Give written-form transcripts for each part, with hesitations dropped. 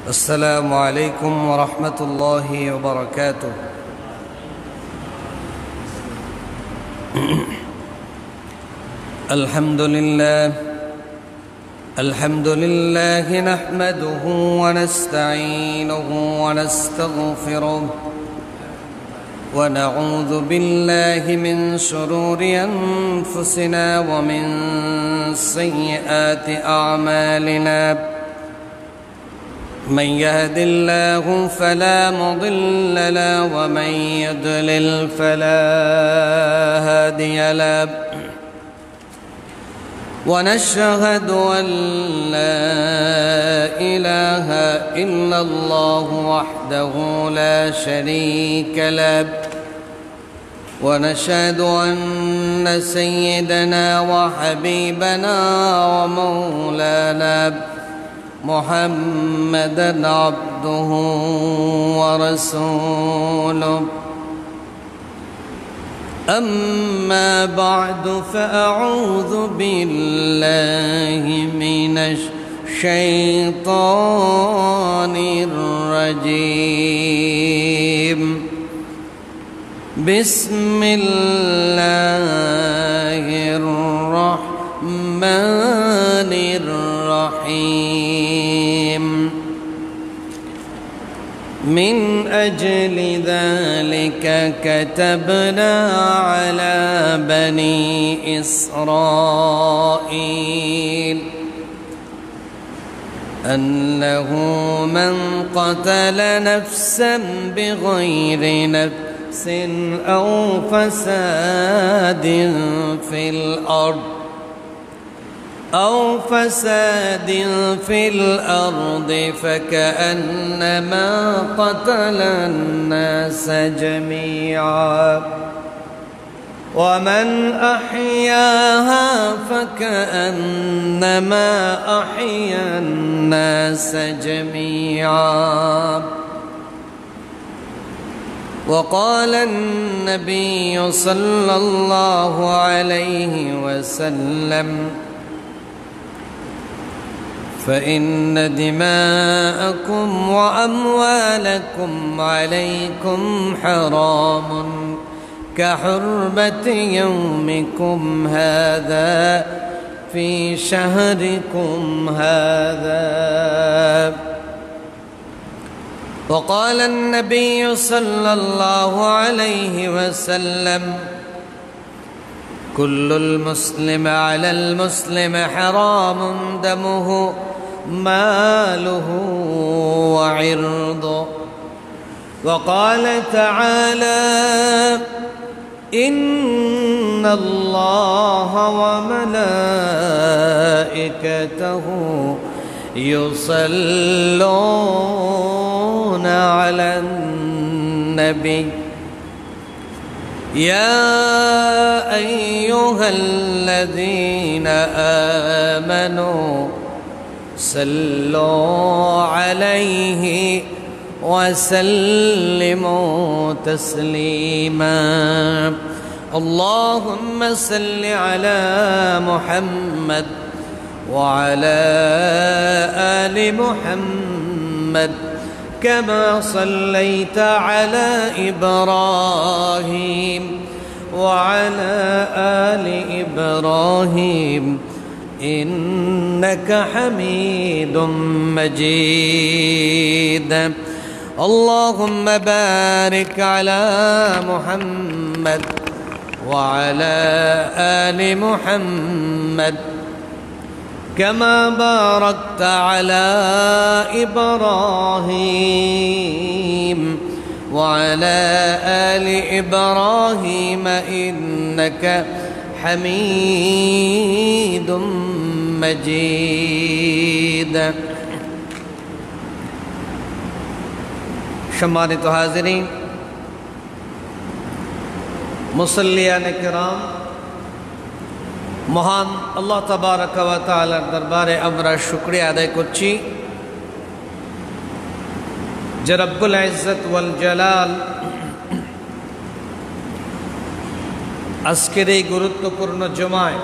السلام عليكم ورحمة الله وبركاته. الحمد لله نحمده ونستعينه ونستغفره ونعوذ بالله من شرور أنفسنا ومن سيئات أعمالنا. من يهد الله فلا مضل له ومن يضلل فلا هادي له، ونشهد أن لا إله إلا الله وحده لا شريك له، ونشهد أن سيدنا وحبيبنا ومولانا محمدًا عبده ورسوله. أما بعد فأعوذ بالله من الشيطان الرجيم. بسم الله الرحمن الرحيم. من أجل ذلك كتبنا على بني إسرائيل أنه من قتل نفسا بغير نفس أو فساد في الأرض فكأنما قتل الناس جميعا، ومن أحياها فكأنما أحيا الناس جميعا. وقال النبي صلى الله عليه وسلم: فإن دماءكم وأموالكم عليكم حرام كحرمة يومكم هذا في شهركم هذا. وقال النبي صلى الله عليه وسلم: كل المسلم على المسلم حرام دمه ماله وعرضه. وقال تعالى: إن الله وملائكته يصلون على النبي يا أيها الذين آمنوا صلوا عليه وسلموا تسليما. اللهم صل على محمد وعلى آل محمد كما صليت على إبراهيم وعلى آل إبراهيم إنك حميد مجيد. اللهم بارك على محمد وعلى آل محمد كما باركت على إبراهيم وعلى آل إبراهيم إنك حميد مجيد. সম্মানিত হাজিরিন, মুসল্লিয়ানে কিরাম, মহান আল্লাহ তাবারাকা ওয়া তাআলার দরবারে আমরা শুকরিয়া আদায় করছি যে রব্বুল ইজ্জত ওয়াল জালাল আজকের এই গুরুত্বপূর্ণ জুমায়,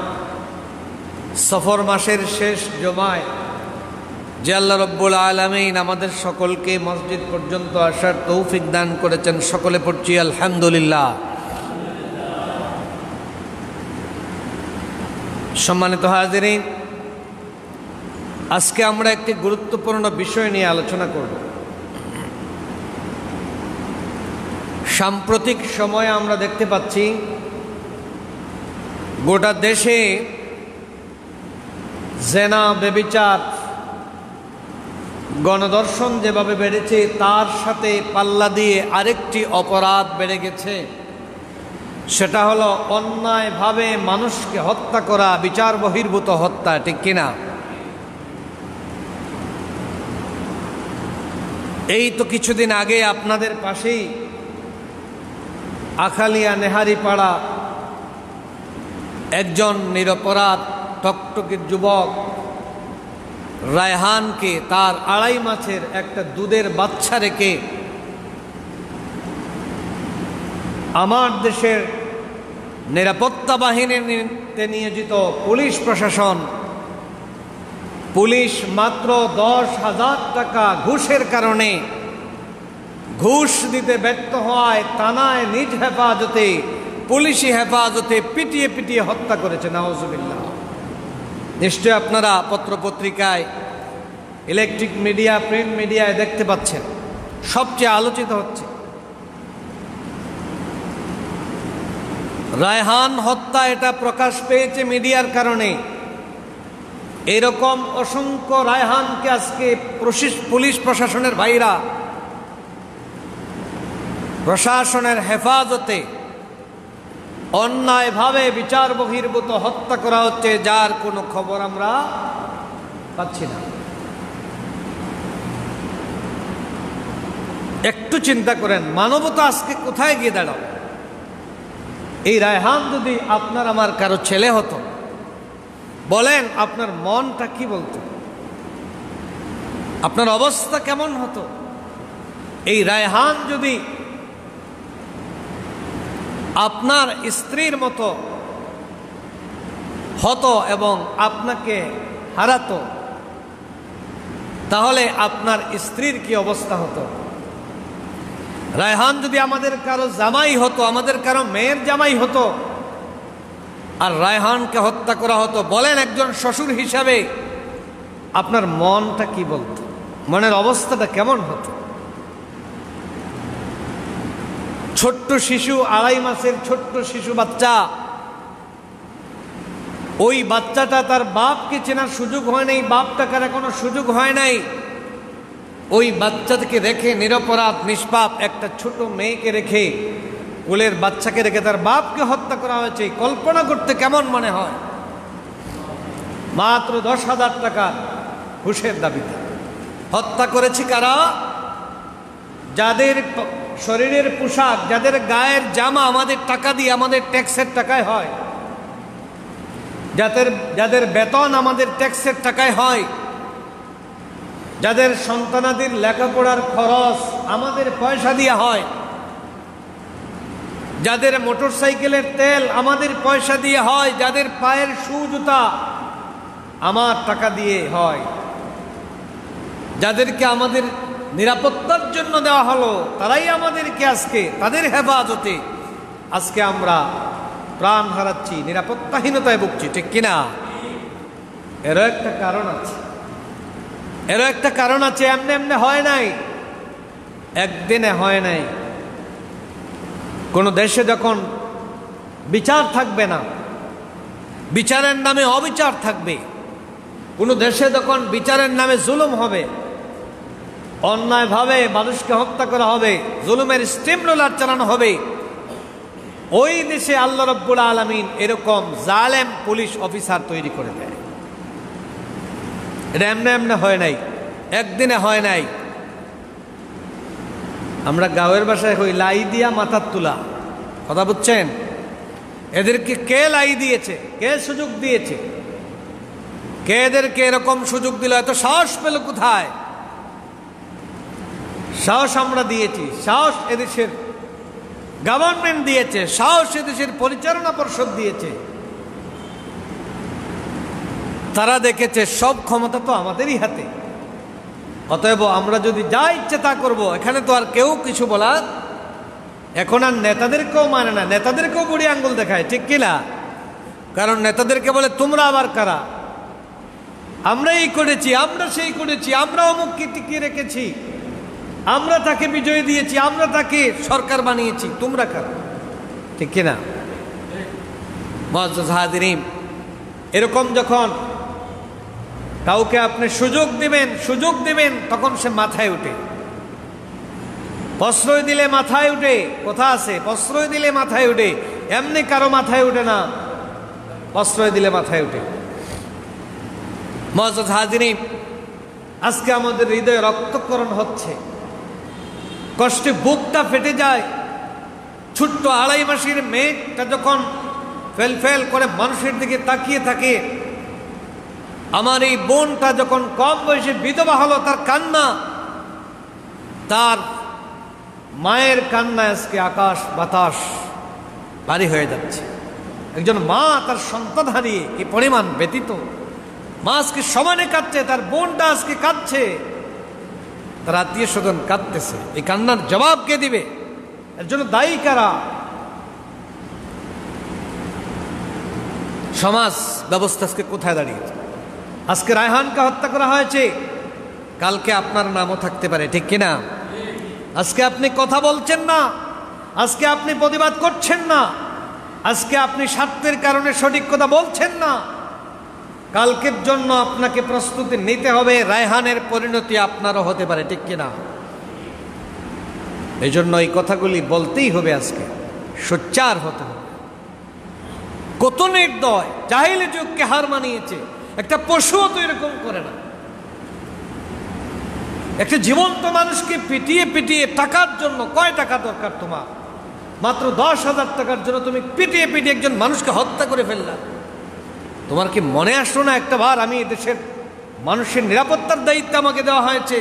সফর মাসের শেষ জুমায় যে আল্লাহ রব্বুল আলামিন আমাদের সকলকে মসজিদ পর্যন্ত আসার তৌফিক দান করেছেন। সকলে পড়ছি আলহামদুলিল্লাহ। সম্মানিত হাজিরিন, আজকে আমরা একটি গুরুত্বপূর্ণ বিষয় নিয়ে আলোচনা করব। সাম্প্রতিক সময়ে আমরা দেখতে পাচ্ছি গোটা দেশে জেনা, ব্যভিচার, গণধর্ষণ যেভাবে বেড়েছে, তার সাথে পাল্লা দিয়ে আরেকটি অপরাধ বেড়ে গেছে। সেটা হলো অন্যায়ভাবে মানুষকে হত্যা করা, বিচার বহির্ভূত হত্যা, ঠিক কিনা? এই তো কিছুদিন আগে আপনাদের পাশেই আখালিয়া নেহারিপাড়া একজন নিরপরাধ টকটকে যুবক রায়হানকে তার 2.5 মাসের একটা দুধের বাচ্চা রেখে আমার দেশের নিরাপত্তা বাহিনীতে নিয়োজিত পুলিশ প্রশাসন, পুলিশ মাত্র 10,000 টাকা ঘুষের কারণে ঘুষ দিতে ব্যর্থ হওয়ায় থানায় নিজ হেফাজতে, পুলিশি হেফাজতে পিটিয়ে পিটিয়ে হত্যা করেছে। নাউজুবিল্লাহ। নিশ্চয় আপনারা পত্রপত্রিকায়, ইলেকট্রিক মিডিয়া, প্রিন্ট মিডিয়ায় দেখতে পাচ্ছেন, সবচেয়ে আলোচিত হচ্ছে। রায়হান হত্যা এটা প্রকাশ পেয়েছে মিডিয়ার কারণে। এরকম অসংখ্য রায়হানকে আজকে পুলিশ প্রশাসনের ভাইরা প্রশাসনের হেফাজতে অন্যায়ভাবে বিচার বহির্ভূত হত্যা করা হচ্ছে, যার কোনো খবর আমরা পাচ্ছি না। একটু চিন্তা করেন, মানবতা আজকে কোথায় গিয়ে দাঁড়াবে? এই রায়হান যদি আপনার আমার কারো ছেলে হতো, বলেন আপনার মনটা কি বলতো? আপনার অবস্থা কেমন হতো? এই রায়হান যদি আপনার স্ত্রীর মতো হতো এবং আপনাকে হারাতো, তাহলে আপনার স্ত্রীর কি অবস্থা হতো? রায়হান যদি আমাদের কারো জামাই হতো, আমাদের কারো মেয়ের জামাই হতো, আর রায়হানকে হত্যা করা হতো, বলেন একজন শ্বশুর হিসাবে আপনার মনটা কি বলতো? মনের অবস্থাটা কেমন হতো? ছোট্ট শিশু, 2.5 মাসের ছোট্ট শিশু বাচ্চা, ওই বাচ্চাটা তার বাপকে চেনার সুযোগ হয় নাই, বাপ টাকার এখনো সুযোগ হয় নাই। ওই বাচ্চাকে রেখে, নিরপরাধ নিষ্পাপ একটা ছোট মেয়েকে রেখে, কোলের বাচ্চাকে রেখে তার বাপকে হত্যা করা হয়েছে। কল্পনা করতে কেমন মনে হয়? মাত্র 10,000 টাকা ঘুষের দাবিতে হত্যা করেছে কারা? যাদের শরীরের পোশাক, যাদের গায়ের জামা আমাদের টাকা দিয়ে, আমাদের ট্যাক্সের টাকায় হয়, যাদের বেতন আমাদের ট্যাক্সের টাকায় হয়, যাদের সন্তানাদের লেখাপড়ার খরচ আমাদের পয়সা দিয়ে হয়, যাদের মোটরসাইকেলের তেল আমাদের পয়সা দিয়ে হয়, যাদের পায়ের শু জুতা আমার টাকা দিয়ে হয়, যাদেরকে আমাদের নিরাপত্তার জন্য দেওয়া হলো, তারাই আমাদেরকে আজকে, তাদের হেফাজতে আজকে আমরা প্রাণ হারাচ্ছি, নিরাপত্তাহীনতায় ভুগছি, ঠিক কিনা? এরও একটা কারণ আছে, এরও একটা কারণ আছে। এমনি এমনি হয় নাই, একদিনে হয় নাই। কোন দেশে যখন বিচার থাকবে না, বিচারের নামে অবিচার থাকবে, কোন দেশে যখন বিচারের নামে জুলুম হবে, অন্যায়ভাবে মানুষকে হত্যা করা হবে, জুলুমের স্টিম রোলার চালানো হবে, ওই দেশে আল্লাহ রাব্বুল আলামিন এরকম জালেম পুলিশ অফিসার তৈরি করে দেয়। এটা এমনি এমনি হয় নাই, একদিনে হয় নাই। আমরা গাঁয়ের ভাষায় কই লাই দিয়া মাথার তুলা, কথা বুঝছেন? এদেরকে কে লাই দিয়েছে? কে সুযোগ দিয়েছে? কে এদেরকে এরকম সুযোগ দিল? এত সাহস পেল কোথায়? সাহস আমরা দিয়েছি, সাহস এদেশের গভর্নমেন্ট দিয়েছে, সাহস এদেশের পরিচালনা পর্ষদ দিয়েছে। তারা দেখেছে সব ক্ষমতা তো আমাদেরই হাতে, অতএব আমরা যদি যা ইচ্ছে তা করব, এখানে তো আর কেউ কিছু বলার, এখন আর নেতাদেরকেও মানে না, নেতাদেরকেও বুড়ি আঙ্গুল দেখায়, ঠিক কিনা? কারণ নেতাদেরকে বলে তোমরা আবার কারা, আমরা এই করেছি, আমরা সেই করেছি, আমরা অমুককে টিকিয়ে রেখেছি, আমরা তাকে বিজয় দিয়েছি, আমরা তাকে সরকার বানিয়েছি, তোমরা কারা, ঠিক কিনা? মুআজ্জাজ হাজিরিন, এরকম যখন কাউকে আপনি সুযোগ দিবেন তখন সে মাথায় উঠে, প্রশ্রয় দিলে মাথায় উঠে, কথা আছে, প্রশ্রয় দিলে মাথায় উঠে, এমনি কারো মাথায় উঠে না, প্রশ্রয় দিলে মাথায় উঠে। মুআজ্জাজ হাজিরিন, আজকে আমাদের হৃদয়ে রক্তক্ষরণ হচ্ছে, কষ্টে বুকটা ফেটে যায়। ছোট্ট 2.5 মাসের মেয়েটা যখন ফেল করে মানুষের দিকে তাকিয়ে থাকে, আমার এই বোনটা যখন কম বয়সে বিধবা হলো, তার কান্না, তার মায়ের কান্না আজকে আকাশ বাতাস ভারী হয়ে যাচ্ছে। একজন মা তার সন্তান হারিয়ে কি পরিমাণ ব্যতীত, মা আজকে সমানে কাঁদছে, তার বোনটা আজকে কাঁদছে, তার আত্মীয় স্বজন কাঁদতেছে। এই কান্নার জবাব কে দিবে? এর জন্য দায়ী কারা? সমাজ ব্যবস্থা আজকে কোথায় দাঁড়িয়েছে? আজকে রায়হানকে হত্যা করা হয়েছে, কালকে আপনার নামও থাকতে পারে, ঠিক কিনা? আজকে আপনি কথা বলছেন না, আজকে আপনি প্রতিবাদ করছেন না, আজকে আপনি স্বার্থের কারণে সঠিক কথা বলছেন না, কালকের জন্য আপনাকে প্রস্তুতি নিতে হবে, রায়হানের পরিণতি আপনারও হতে পারে, ঠিক কিনা? এই জন্য এই কথাগুলি বলতেই হবে, আজকে সোচ্চার হতে হবে। কত নির্দয়, জাহিলি যুগকে হার মানিয়েছে, একটা পশুও তো এরকম করে না। একটা জীবন্ত মানুষকে পিটিয়ে টাকার জন্য, কয় টাকা দরকার তোমার? মাত্র 10,000 টাকার জন্য তুমি পিটিয়ে একজন মানুষকে হত্যা করে ফেললা। তোমার কি মনে আসলো না একটা বার, আমি দেশের মানুষের নিরাপত্তার দায়িত্ব আমাকে দেওয়া হয়েছে,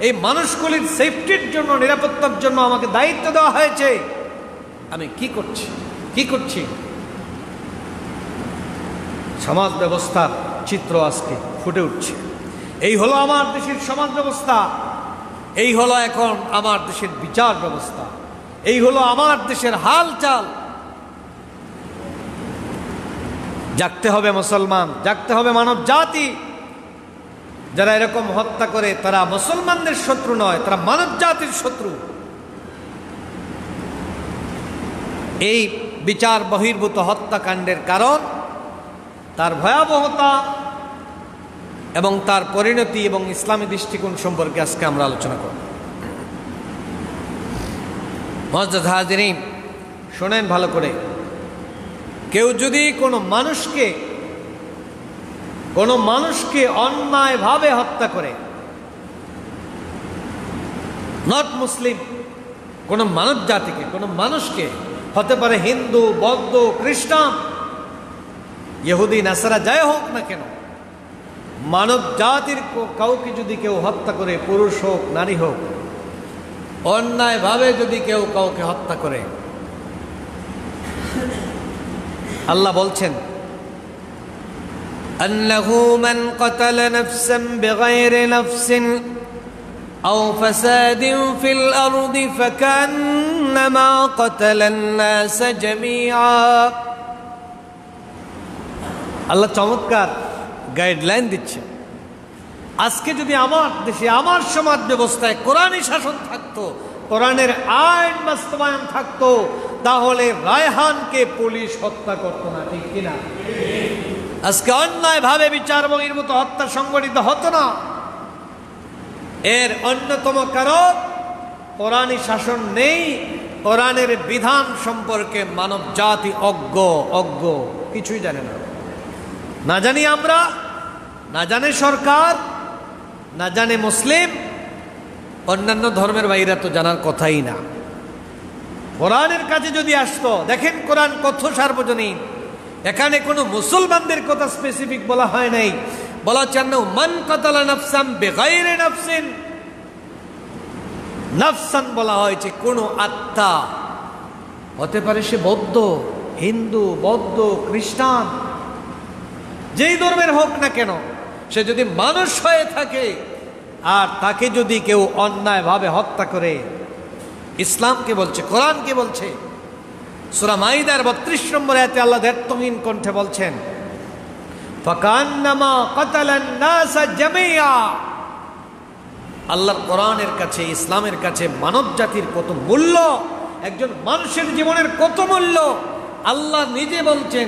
এই মানুষগুলির সেফটির জন্য, নিরাপত্তার জন্য আমাকে দায়িত্ব দেওয়া হয়েছে, আমি কি করছি? সমাজ ব্যবস্থার চিত্র আজকে ফুটে উঠছে। এই হলো আমার দেশের সমাজ ব্যবস্থা, এই হলো এখন আমার দেশের বিচার ব্যবস্থা, এই হলো আমার দেশের হালচাল। জাগতে হবে মুসলমান, জাগতে হবে মানব জাতি। যারা এরকম হত্যা করে তারা মুসলমানদের শত্রু নয়, তারা মানব জাতির শত্রু। এই বিচার বহির্ভূত হত্যাকাণ্ডের কারণ, তার ভয়াবহতা এবং তার পরিণতি এবং ইসলামী দৃষ্টিকোণ সম্পর্কে আজকে আমরা আলোচনা করব। মুআজ্জাজ হাজিরিন, শোনেন ভালো করে, কেউ যদি কোনো মানুষকে অন্যায়ভাবে হত্যা করে, নট মুসলিম, কোনো মানব জাতিকে, কোনো মানুষকে, হতে পারে হিন্দু, বৌদ্ধ, খ্রিস্টান, ইহুদি, নাসারা, যাই হোক না কেন, মানব জাতির কাউকে যদি কেউ হত্যা করে, পুরুষ হোক নারী হোক, অন্যায়ভাবে যদি কেউ কাউকে হত্যা করে, আল্লাহ বলছেন, আন্নাহু মান কাতালা নাফসান বিগাইরি নাফসিন আও ফাসাদিন ফিল আরদি ফাকান্নামা কাতালান নাস জামিআ। আল্লাহ চমৎকার গাইডলাইন দিচ্ছে। আজকে যদি আমার দেশে, আমার সমাজ ব্যবস্থায় কোরআনী শাসন থাকতো, কোরআনের আইন বাস্তবায়ন থাকতো, তাহলে রায়হানকে পুলিশ হত্যা করতো না, ঠিক কিনা? আজকে অন্যায়ভাবে বিচার বহির্ভূত হত্যা সংগঠিত হতো না। এর অন্যতম কারণ কোরআনী শাসন নেই, কোরআনের বিধান সম্পর্কে মানব জাতি অজ্ঞ, কিছুই জানে না। না জানি আমরা, না জানে সরকার, না জানে মুসলিম, অন্যান্য ধর্মের বাইরা তো জানার কথাই না। কোরআনের কাছে যদি আসতো, দেখেন কোরআন কত সার্বজনীন, এখানে কোনো মুসলমানদের কথা স্পেসিফিক বলা হয় নাই, বলা চান মান কাতালা নাফসান বিগাইরি নাফসিন, নাফসান বলা হয়েছে কোনো আত্মা, হতে পারে সে বৌদ্ধ, হিন্দু, বৌদ্ধ, খ্রিস্টান, যেই ধর্মের হোক না কেন, সে যদি মানুষ হয়ে থাকে আর তাকে যদি কেউ অন্যায়ভাবে হত্যা করে, ইসলামকে বলছে, কোরআনকে বলছে, সূরা মাইদার ৩২ নম্বর আয়াতে আল্লাহ দ্ব্যর্থহীন কণ্ঠে বলছেন, ফাকান্নামা কাতালান নাস জামিয়া। আল্লাহর কোরআনের কাছে, ইসলামের কাছে মানব জাতির কত মূল্য, একজন মানুষের জীবনের কত মূল্য। আল্লাহ নিজে বলছেন,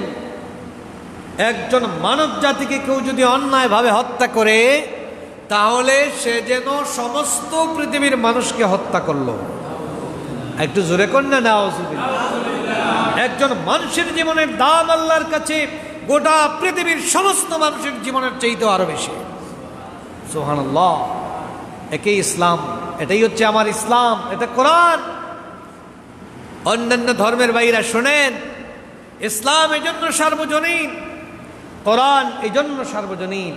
একজন মানব জাতিকে কেউ যদি অন্যায়ভাবে হত্যা করে, তাহলে সে যেন সমস্ত পৃথিবীর মানুষকে হত্যা করলো। একটু জোরে কন্যা নাউজুবিল্লাহ। একজন মানুষের জীবনের দাম আল্লাহর কাছে গোটা পৃথিবীর সমস্ত মানুষের জীবনের চাইতেও আরো বেশি। সুবহানাল্লাহ। একেই ইসলাম, এটাই হচ্ছে আমার ইসলাম, এটা কোরআন। অন্যান্য ধর্মের ভাইরা শোনেন, ইসলাম এজন্য সার্বজনীন, কোরআন এজন্য সার্বজনীন।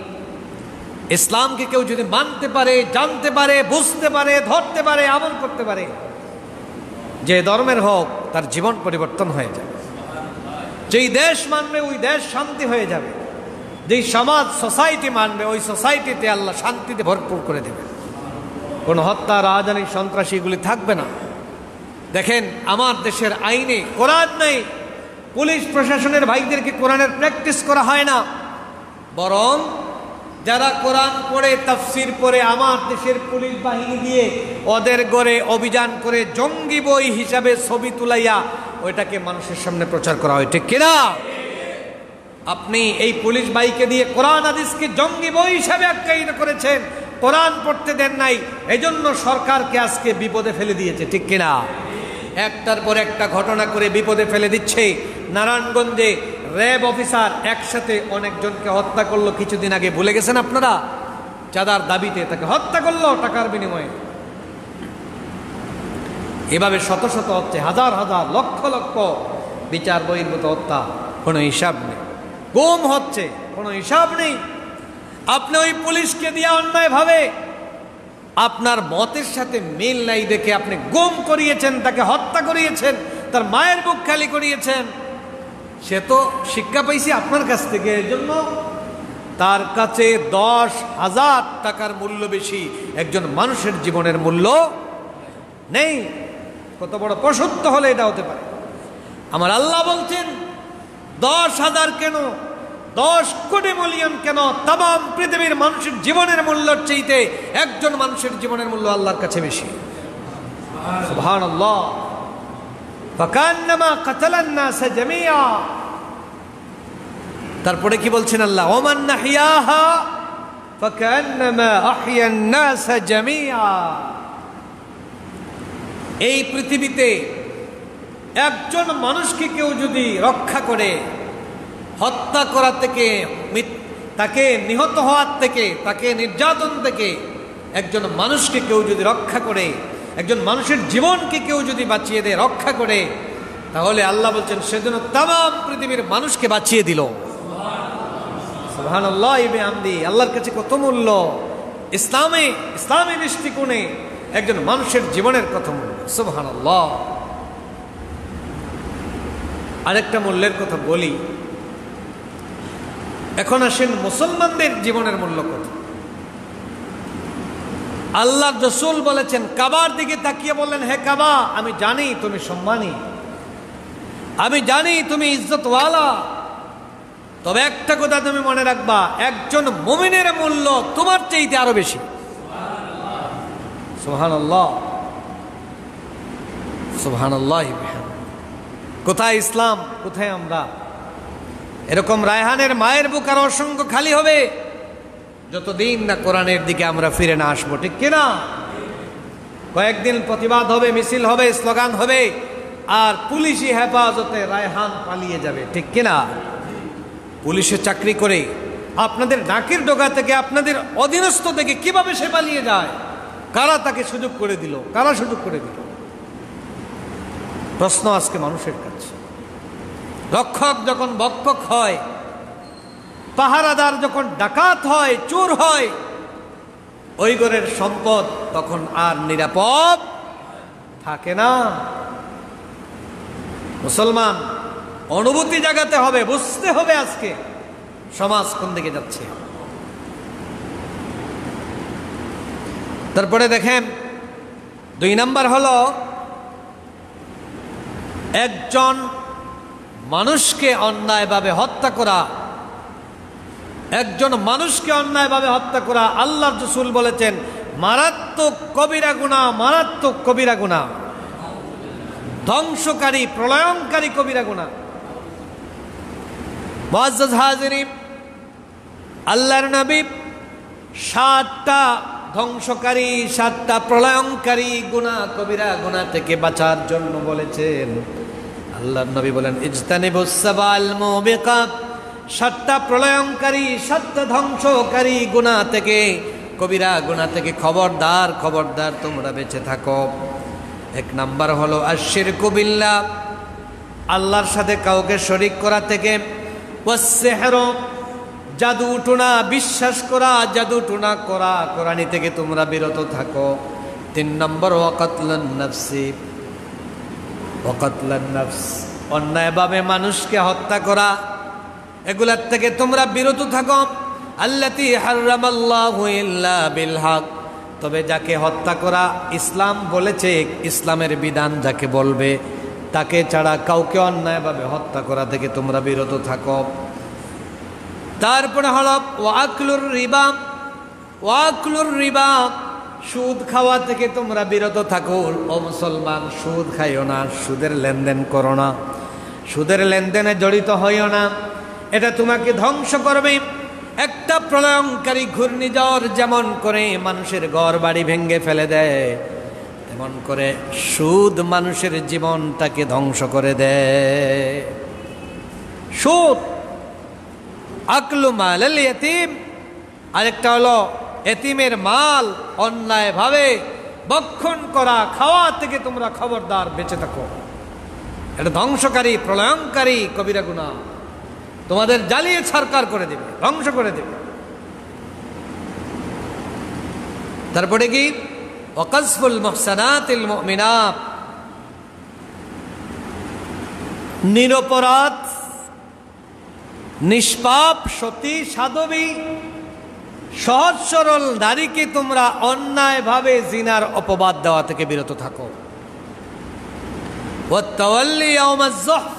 ইসলামকে কেউ যদি মানতে পারে, জানতে পারে, বুঝতে পারে, ধরতে পারে, আমল করতে পারে, যে ধর্মের হোক, তার জীবন পরিবর্তন হয়ে যাবে। যেই দেশ মানবে ওই দেশ শান্তি হয়ে যাবে। যেই সমাজ, সোসাইটি মানবে ওই সোসাইটিতে আল্লাহ শান্তিতে ভরপুর করে দেবে। কোনো হত্যা, রাজধানী, সন্ত্রাসী এগুলি থাকবে না। দেখেন, আমার দেশের আইনে কোরআন নেই। পুলিশ প্রশাসনের ভাইদেরকে কোরআনের প্র্যাকটিস করা হয় না, বরং যারা কোরআন পড়ে, তাফসির পড়ে, আমার দেশের পুলিশ বাহিনী দিয়ে ওদের গড়ে অভিযান করে জঙ্গি বই হিসাবে ছবি তুলাইয়া ওইটাকে মানুষের সামনে প্রচার করা হয়। ঠিক কিনা? আপনি এই পুলিশ ভাইকে দিয়ে কোরআন হাদিসকে জঙ্গি বই হিসাবে আখ্যায়িত করেছেন, কোরআন পড়তে দেন নাই, এজন্য সরকারকে আজকে বিপদে ফেলে দিয়েছে। ঠিক কিনা? একটার পর একটা ঘটনা করে বিপদে ফেলে দিচ্ছে। নারায়ণগঞ্জে র্যাব অফিসার একসাথে অনেকজনকে হত্যা করলো কিছুদিন আগে, ভুলে গেছেন আপনারা? চাঁদার দাবিতে তাকে হত্যা করলো টাকার বিনিময়ে। এভাবে শত শত হচ্ছে, হাজার হাজার, লক্ষ লক্ষ বিচার বহির্ভূত হত্যা, কোনো হিসাব নেই। গুম হচ্ছে, কোনো হিসাব নেই। আপনি ওই পুলিশকে দিয়ে অন্যায় ভাবে, আপনার মতের সাথে মিল নাই দেখে আপনি গুম করিয়েছেন, তাকে হত্যা করিয়েছেন, তার মায়ের বুক খালি করিয়েছেন। সে তো শিক্ষা পাইছে আপনার কাছ থেকে, এর জন্য তার কাছে 10,000 টাকার মূল্য বেশি একজন মানুষের জীবনের মূল্য নেই। কত বড় পশুত্ব হলে এটা হতে পারে? আমার আল্লাহ বলছেন 10,000 কেন, 10 কোটি মিলিয়ন কেন, তাম পৃথিবীর মানুষের জীবনের মূল্যের চাইতে একজন মানুষের জীবনের মূল্য আল্লাহর কাছে বেশি। সুবহানাল্লাহ। ফাকান্নামা কাতালান নাস জামিয়া। তারপরে কি বলছেন আল্লাহ? ওমান নাহিয়াহা ফাকান্নামা আহইয়ান নাস জামিয়া। এই পৃথিবীতে একজন মানুষকে কেউ যদি রক্ষা করে, হত্যা করা থেকে, তাকে নিহত হওয়ার থেকে, তাকে নির্যাতন থেকে একজন মানুষকে কেউ যদি রক্ষা করে, একজন মানুষের জীবনকে কেউ যদি বাঁচিয়ে দেয়, রক্ষা করে, তাহলে আল্লাহ বলছেন সেজন্য তাম পৃথিবীর মানুষকে বাঁচিয়ে দিল। সুবহানাল্লাহ বিহামদি। আল্লাহর কাছে কত মূল্য। ইসলামী দৃষ্টিকোণে একজন মানুষের জীবনের কত মূল্য। সুবহানাল্লাহ। আরেকটা মূল্যের কথা বলি। এখন আসেন মুসলমানদের জীবনের মূল্য কত। আল্লাহ রাসূল বলেছেন, কাবার দিকে তাকিয়ে বললেন, হে কাবা, আমি জানি তুমি সম্মানী, আমি জানি তুমি ইজ্জতওয়ালা, তবে একটা কথা তুমি মনে রাখবা, একজন মুমিনের মূল্য তোমার চাইতে আরো বেশি। সুবহানাল্লাহ, সুবহানাল্লাহ। কোথায় ইসলাম, কোথায় আমরা? এরকম রায়হানের মায়ের বুক আর অসংখ্য খালি হবে যতদিন না কোরআনের দিকে আমরা ফিরে না আসবো। ঠিক কিনা? কয়েকদিন প্রতিবাদ হবে, মিছিল হবে, স্লোগান হবে, আর পুলিশি হেফাজতে রায়হান পালিয়ে যাবে। ঠিক কিনা? পুলিশে চাকরি করে আপনাদের নাকের ডগা থেকে, আপনাদের অধীনস্থ থেকে কিভাবে সে পালিয়ে যায়? কারা তাকে সুযোগ করে দিল? কারা সুযোগ করে দিল? প্রশ্ন আজকে মানুষের কাছে। রক্ষক যখন ভক্ষক হয়, পাহারাদার যখন ডাকাত হয়, চোর হয়, ওই ঘরের সম্পদ তখন আর নিরাপদ থাকে না। মুসলমান অনুভূতি জাগাতে হবে, বুঝতে হবে আজকে সমাজ কোন দিকে যাচ্ছে। তারপরে দেখেন 2 নাম্বার হলো একজন মানুষকে অন্যায়ভাবে হত্যা করা। একজন মানুষকে অন্যায়ভাবে হত্যা করা আল্লাহর রাসূল বলেছেন মারাত্মক কবিরা গুনাহ, মারাত্মক কবিরা গুনাহ, ধ্বংসকারী প্রলয়ঙ্কারী কবিরা গুনাহ। মুআজ্জাজ হাজিরিন, আল্লাহর নবী 7টা ধ্বংসকারী 7টা প্রলয়ঙ্কারী গুনাহ কবিরা গুনাহ থেকে বাঁচার জন্য বলেছেন। আল্লাহর নবী বলেন ইজতানিবুস সাবাল মুবিকাত, 7টা প্রলয়ঙ্কারী 7টা ধ্বংসকারী গুনাহ থেকে, কবিরা গুনাহ থেকে খবরদার খবরদার তোমরা বেঁচে থাকো। 1 নাম্বার হলো আশশিরকু বিল্লাহ, আল্লাহর সাথে কাউকে শরীক করা থেকে, ওয়াসসিহরু, জাদু টুনা বিশ্বাস করা, জাদু টুনা করা কোরআনি থেকে তোমরা বিরত থাকো। 3 নম্বর ওয়াকাতলান নাফসি, ওয়াকাতলান নাফস, অন্যায়ভাবে মানুষকে হত্যা করা, এগুলার থেকে তোমরা বিরত থাকো। আল্লাতী হারামাল্লাহু ইল্লা বিল হক, তবে যাকে হত্যা করা ইসলাম বলেছে, ইসলামের বিধান যাকে বলবে তাকে ছাড়া কাউকে অন্যায়ভাবে হত্যা করা থেকে তোমরা বিরত থাকো। তারপরে হলো ওয়াকলুর রিবা, ওয়াকলুর রিবা, সুদ খাওয়া থেকে তোমরা বিরত থাকো। ও মুসলমান, সুদ খাইও না, সুদের লেনদেন করো না, সুদের লেনদেনে জড়িত হইও না, এটা তোমাকে ধ্বংস করবে। একটা প্রলয়ঙ্কারী ঘূর্ণিঝড় যেমন করে মানুষের ঘর বাড়ি ভেঙে ফেলে দেয়, তেমন করে সুদ মানুষের জীবনটাকে ধ্বংস করে দেয়। সুদ, আকলু মালাল ইয়াতীম, আরেকটা হলো এতিমের মাল অন্যায়ভাবে ভক্ষণ করা, খাওয়া থেকে তোমরা খবরদার বেঁচে থাকো। এটা ধ্বংসকারী প্রলয়ঙ্কারী কবিরা গুনাহ, তোমাদের জ্বালিয়ে ছারকার করে দেবে, ধ্বংস করে দেবে। তারপরে কি ওয়াকাসফুল মুহসানাতিল মুমিনাত, নিরপরাধ নিষ্পাপ সতী সাধবী সহজ সরল নারীকে তোমরা অন্যায়ভাবে জিনার অপবাদ দেওয়া থেকে বিরত থাকো। ওয়াতাওয়াল্লি ইয়াউমাজ যহফ,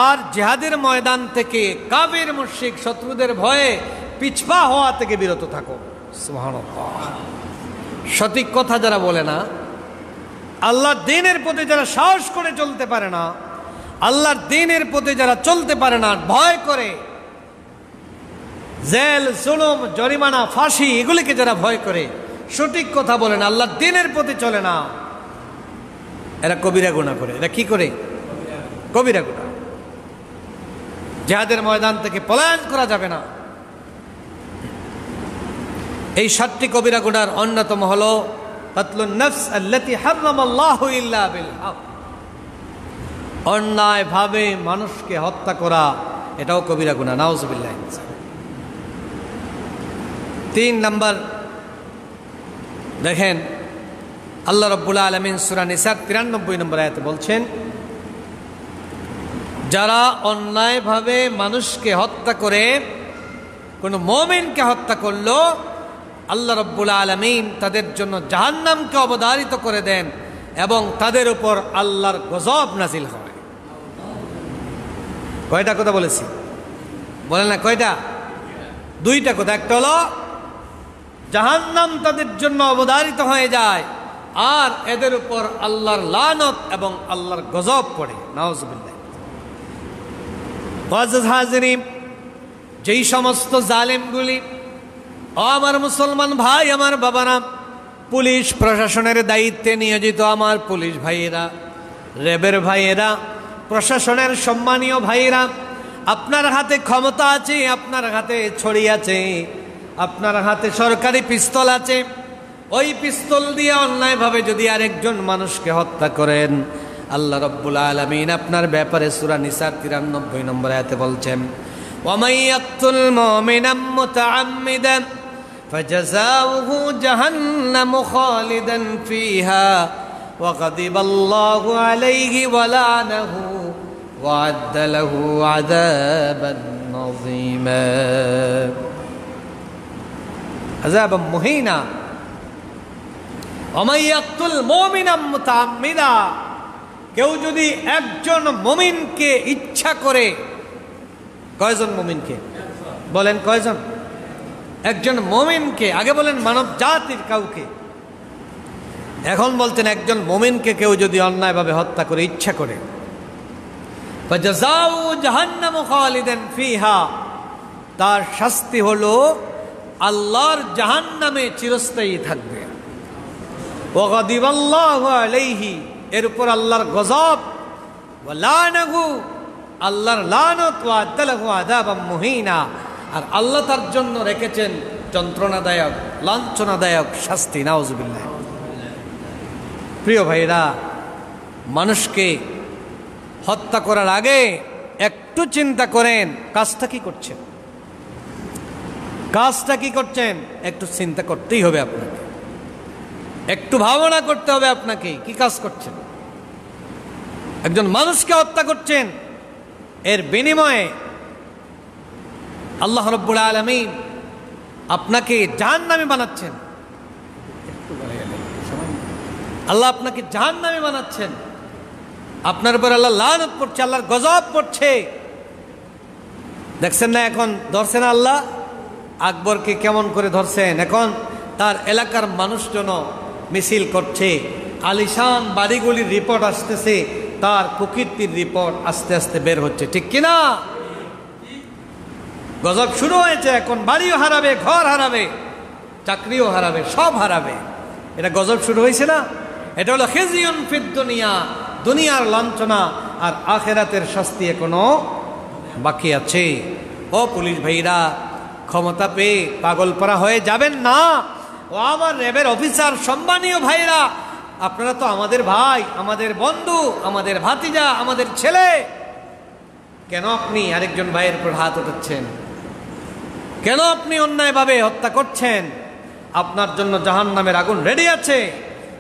আর জিহাদের ময়দান থেকে কাফির মুশরিক শত্রুদের ভয়ে পিছপা হওয়া থেকে বিরত থাকো। সুবহানাল্লাহ, সঠিক কথা যারা বলে না, আল্লাহর দ্বীনের প্রতি যারা সাহস করে চলতে পারে না, আল্লাহর দ্বীনের প্রতি যারা চলতে পারে না, ভয় করে, জেল জুলুম জরিমানা ফাঁসি এগুলিকে যারা ভয় করে, সঠিক কথা বলে না, আল্লাহর দ্বীনের প্রতি চলে না, এরা কবিরা গুনাহ করে। এরা কি করে? কবিরা গুনাহ। জিহাদের ময়দান থেকে পলায়ন করা যাবে না। এই 7টি কবিরা গুনাহর অন্যতম হলো কাতলুন নফস আল্লাতী হারামাল্লাহু ইল্লা বিল হক, অন্যায়ভাবে মানুষকে হত্যা করা, এটাও কবিরা গুনাহ, নাউযুবিল্লাহ। 3 নাম্বার দেখেন, আল্লাহ রাব্বুল আলামিন সূরা নিসা 93 নম্বর আয়াতে বলছেন, যারা অন্যায়ভাবে মানুষকে হত্যা করে, কোন মুমিনকে হত্যা করলো, আল্লাহ রাব্বুল আলামিন তাদের জন্য জাহান্নামকে অবধারিত করে দেন এবং তাদের উপর আল্লাহর গজব নাজিল হয়। কয়টা কথা বলেছি? বলেন না কয়টা? 2টা কথা। একটা হলো জাহান্নাম তাদের জন্য অবধারিত হয়ে যায়, আর এদের উপর আল্লাহর লানত এবং আল্লাহর গজব পড়ে, নাউযুবিল্লাহ। মুআজ্জাজ হাজিরিন, যেই সমস্ত জালেমগুলি, আমার মুসলমান ভাই, আমার বাবারা, পুলিশ প্রশাসনের দায়িত্বে নিয়োজিত আমার পুলিশ ভাইয়েরা, র্যাবের ভাইয়েরা, প্রশাসনের সম্মানীয় ভাইয়েরা, আপনার হাতে ক্ষমতা আছে, আপনার হাতে ছড়ি আছে, আপনার হাতে সরকারি পিস্তল আছে। ওই পিস্তল দিয়ে অন্যায়ভাবে যদি আরেকজন মানুষকে হত্যা করেন, আল্লাহ রাব্বুল আলামিন আপনার ব্যাপারে সূরা নিসা 93 নম্বর আয়াতে বলছেন, ওয়ামান ইয়াকতুল মুমিনাম মুতাআম্মিদান ফাজাযাউহু জাহান্নামু খালিদান ফিহা ওয়া গাদিবাল্লাহু আলাইহি ওয়া লা'নাহু ওয়া আ'আদ্দা লাহু আযাবান নাযীমা। আযাবান মুহিনা, ওমাইয়াকতুল মুমিনাম মুতাআম্মিদা, কেউ যদি একজন মুমিনকে ইচ্ছা করে, কয়জন মুমিনকে বলেন, কয়জন? একজন মুমিনকে, আগে বলেন মানব জাতির কাউকে, এখন বলছেন একজন মুমিনকে কেউ যদি অন্যায়ভাবে হত্যা করে ইচ্ছা করে, ফাজাযাউ জাহান্নামু খালিদান ফিহা, তার শাস্তি হলো আল্লাহর জাহান্নামে চিরস্থায়ী থাকবে। ওয়া গাদিবাল্লাহু আলাইহি, এর উপর আল্লাহর গজব, ওয়া লানাহু, আল্লাহর লানত, ওয়া আদালাহু আযাবাম মুহিনা, আর আল্লাহ তার জন্য রেখেছেন যন্ত্রণাদায়ক লাঞ্ছনাদায়ক শাস্তি। নাউযুবিল্লাহ। প্রিয় ভাইরা, মানুষকে হত্যা করার আগে একটু চিন্তা করেন কাজটা কি করছেন, কাজটা কি করছেন, একটু চিন্তা করতেই হবে আপনাকে, একটু ভাবনা করতে হবে আপনাকে কি কাজ করছেন। একজন মানুষকে হত্যা করছেন, এর বিনিময়ে আল্লাহ রাব্বুল আলামিন আপনাকে জাহান্নামী বানাচ্ছেন, আল্লাহ আপনাকে জাহান্নামী বানাচ্ছেন, আপনার উপর আল্লাহ লানত পড়ছে, আল্লাহর গজব পড়ছে। দেখছেন না এখন ধরছেন আল্লাহ আকবরকে কেমন করে ধরছেন, এখন তার এলাকার মানুষজন মিছিল করছে, আলিশান বাড়িগুলির রিপোর্ট আসতেছে, তার কুকীর্তির রিপোর্ট আস্তে আস্তে বের হচ্ছে, ঠিক কিনা? গজব শুরু হয়েছে, এখন বাড়িও হারাবে, ঘর হারাবে, চাকরিও হারাবে, সব হারাবে। এটা গজব শুরু হয়েছে না? এটা হলো খিজিয়ুন ফিদ দুনিয়া, দুনিয়ার লাঞ্ছনা, আর আখিরাতের শাস্তি এখনো বাকি আছে। ও পুলিশ ভাইরা, ক্ষমতা পেয়ে পাগল পারা হয়ে যাবেন না। ও আমার র্যাবের অফিসার, সম্মানীয় ভাইরা, আপনারা তো আমাদের ভাই, আমাদের বন্ধু, আমাদের ভাতিজা, আমাদের ছেলে, কেন আপনি আরেকজন ভাইয়ের উপর হাত উঠাচ্ছেন? কেন আপনি অন্যায়ভাবে হত্যা করছেন? আপনার জন্য জাহান্নামের আগুন রেডি আছে।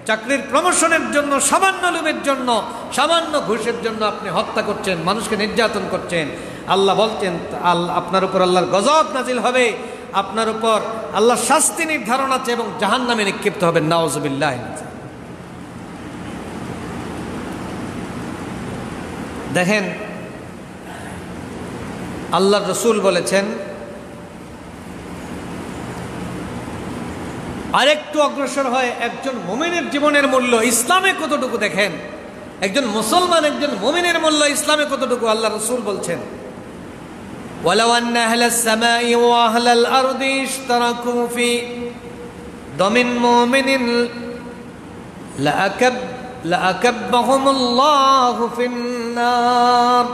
চাকরির প্রমোশনের জন্য, সামান্য লোভের জন্য, সামান্য ঘুষের জন্য আপনি হত্যা করছেন, মানুষকে নির্যাতন করছেন। আল্লাহ বলছেন আপনার উপর আল্লাহর গজব নাজিল হবে, আপনার উপর আল্লাহর শাস্তি নির্ধারণ আছে এবং জাহান্নামে নিক্ষিপ্ত হবেন। নাউযুবিল্লাহ। দেখেন, আল্লাহর রাসূল বলেছেন, আরেকটু অগ্রসর হয় একজন মুমিনের জীবনের মূল্য ইসলামে কতটুকু দেখেন, একজন মুসলমান, একজন মুমিনের মূল্য ইসলামে কতটুকু। আল্লাহ রাসূল বলছেন, ওয়ালাউ আন্না আহলাস সামাই ওয়া আহলাল আরদি ইশতারাকু ফি দামিন মুমিনিন লাআকাব্বাহুমুল্লাহু ফিন্নার।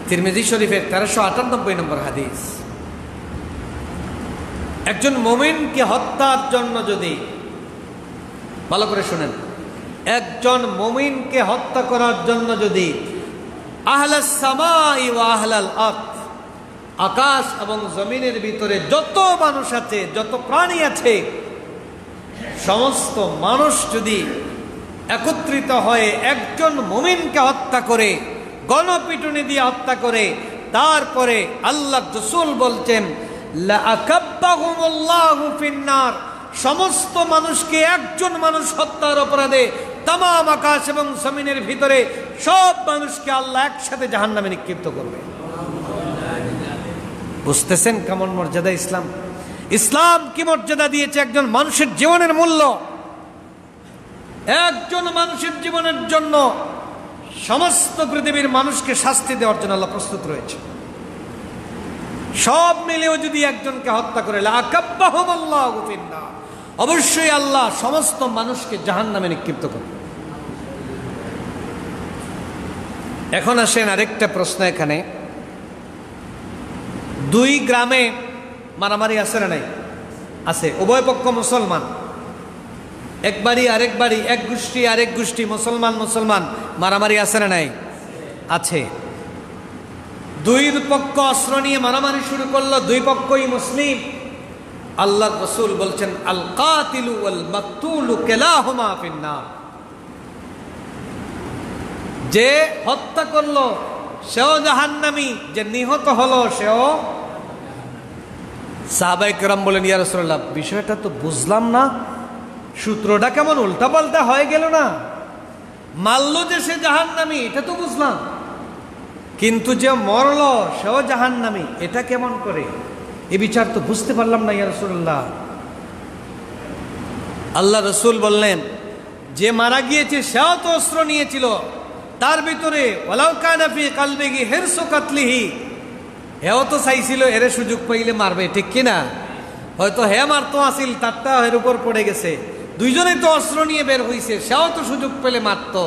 তিরমিজি শরীফের 1398 নম্বর হাদিস। একজন মুমিনকে হত্যার জন্য যদি, ভালো করে শুনেন, একজন মুমিনকে হত্যা করার জন্য যদি আহলাস সামাই ওয়া আহলাল আরদ, আকাশ এবং জমিনের ভিতরে যত মানুষ আছে, যত প্রাণী আছে, সমস্ত মানুষ যদি একত্রিত হয়ে একজন মুমিনকে হত্যা করে, গণপিটুনি দিয়ে হত্যা করে, তারপরে আল্লাহ রাসূল বলছেন লাআকাব্বাহুমুল্লাহু ফিন্নার, সমস্ত মানুষকে একজন মানুষ হত্যার অপরাধে তামাম আকাশ এবং জমিনের ভিতরে সব মানুষকে আল্লাহ একসাথে জাহান্নামে নিক্ষিপ্ত করবে। বুঝতেছেন কেমন মর্যাদা ইসলাম? ইসলাম কি মর্যাদা দিয়েছে একজন মানুষের জীবনের মূল্য। একজন মানুষের জীবনের জন্য সমস্ত পৃথিবীর মানুষকে শাস্তি দেওয়ার জন্য আল্লাহ প্রস্তুত রয়েছে। সব মিলেও যদি একজনকে হত্যা করে, লাআকাব্বাহুমুল্লাহু ফিন্নার, অবশ্যই আল্লাহ সমস্ত মানুষকে জাহান্নামে নিক্ষিপ্ত করবে। এখন আসেন আরেকটা প্রশ্ন এখানে, দুই গ্রামে মারামারি আছে না নাই? আছে। উভয় পক্ষ মুসলমান, এক বাড়ি আরেক বাড়ি, এক গোষ্ঠী আরেক গোষ্ঠী, মুসলমান মুসলমান, মারামারি আছে না নাই? আছে। দুই পক্ষ অস্ত্র নিয়ে মারামারি শুরু করলো, দুই পক্ষই মুসলিম। আল্লাহ রাসূল বলছেন, আল কাতিলু ওয়াল মাকতুলু কিলাহুমা ফিন্নার। যে হত্যা করলো সেও জাহান্নামী, যে নিহত হলো সেও। সাহাবায়ে কেরাম বলেন, ইয়া রাসূলুল্লাহ, বিষয়টা তো বুঝলাম না, সূত্রটা কেমন উল্টা পাল্টা হয়ে গেল না? মারলো যে সে জাহান্নামী, এটা তো বুঝলাম, কিন্তু যে মরল সেও জাহান্নামী, এটা কেমন করে? এ বিচার তো বুঝতে পারলাম না ইয়া রাসূলুল্লাহ। আল্লাহ রসুল বললেন, যে মারা গিয়েছে সেও তো অস্ত্র নিয়েছিল, তার ভিতরে ওয়ালাউ কানা ফি কলবিহি হিরসু কাতলিহি, এও তো চাইছিল এরে সুযোগ পাইলে মারবে, ঠিক কিনা? হয়তো হে মারতো আসিল, তারটা এর উপর পড়ে গেছে, দুইজনেই তো অস্ত্র নিয়ে বের হইছে, সেও তো সুযোগ পেলে মারতো।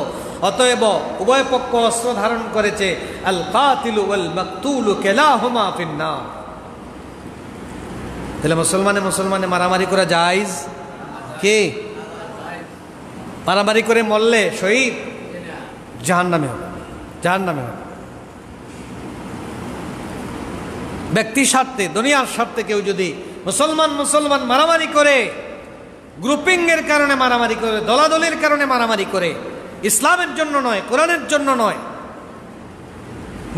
অতএব উভয় পক্ষ অস্ত্র ধারণ করেছে। আল কাতিলু ওয়াল মাকতুলু কিলাহুমা ফিন্নার। তাহলে মুসলমানে মারামারি করা জায়েজ? কে মারামারি করে মরলে শহীদ? জাহান্নামে হবে, জাহান্নামে হবে। ব্যক্তি স্বার্থে, দুনিয়ার স্বার্থে কেউ যদি মুসলমান মারামারি করে, গ্রুপিং এর কারণে মারামারি করে, দলাদলির কারণে মারামারি করে, ইসলামের জন্য নয়, কোরআনের জন্য নয়,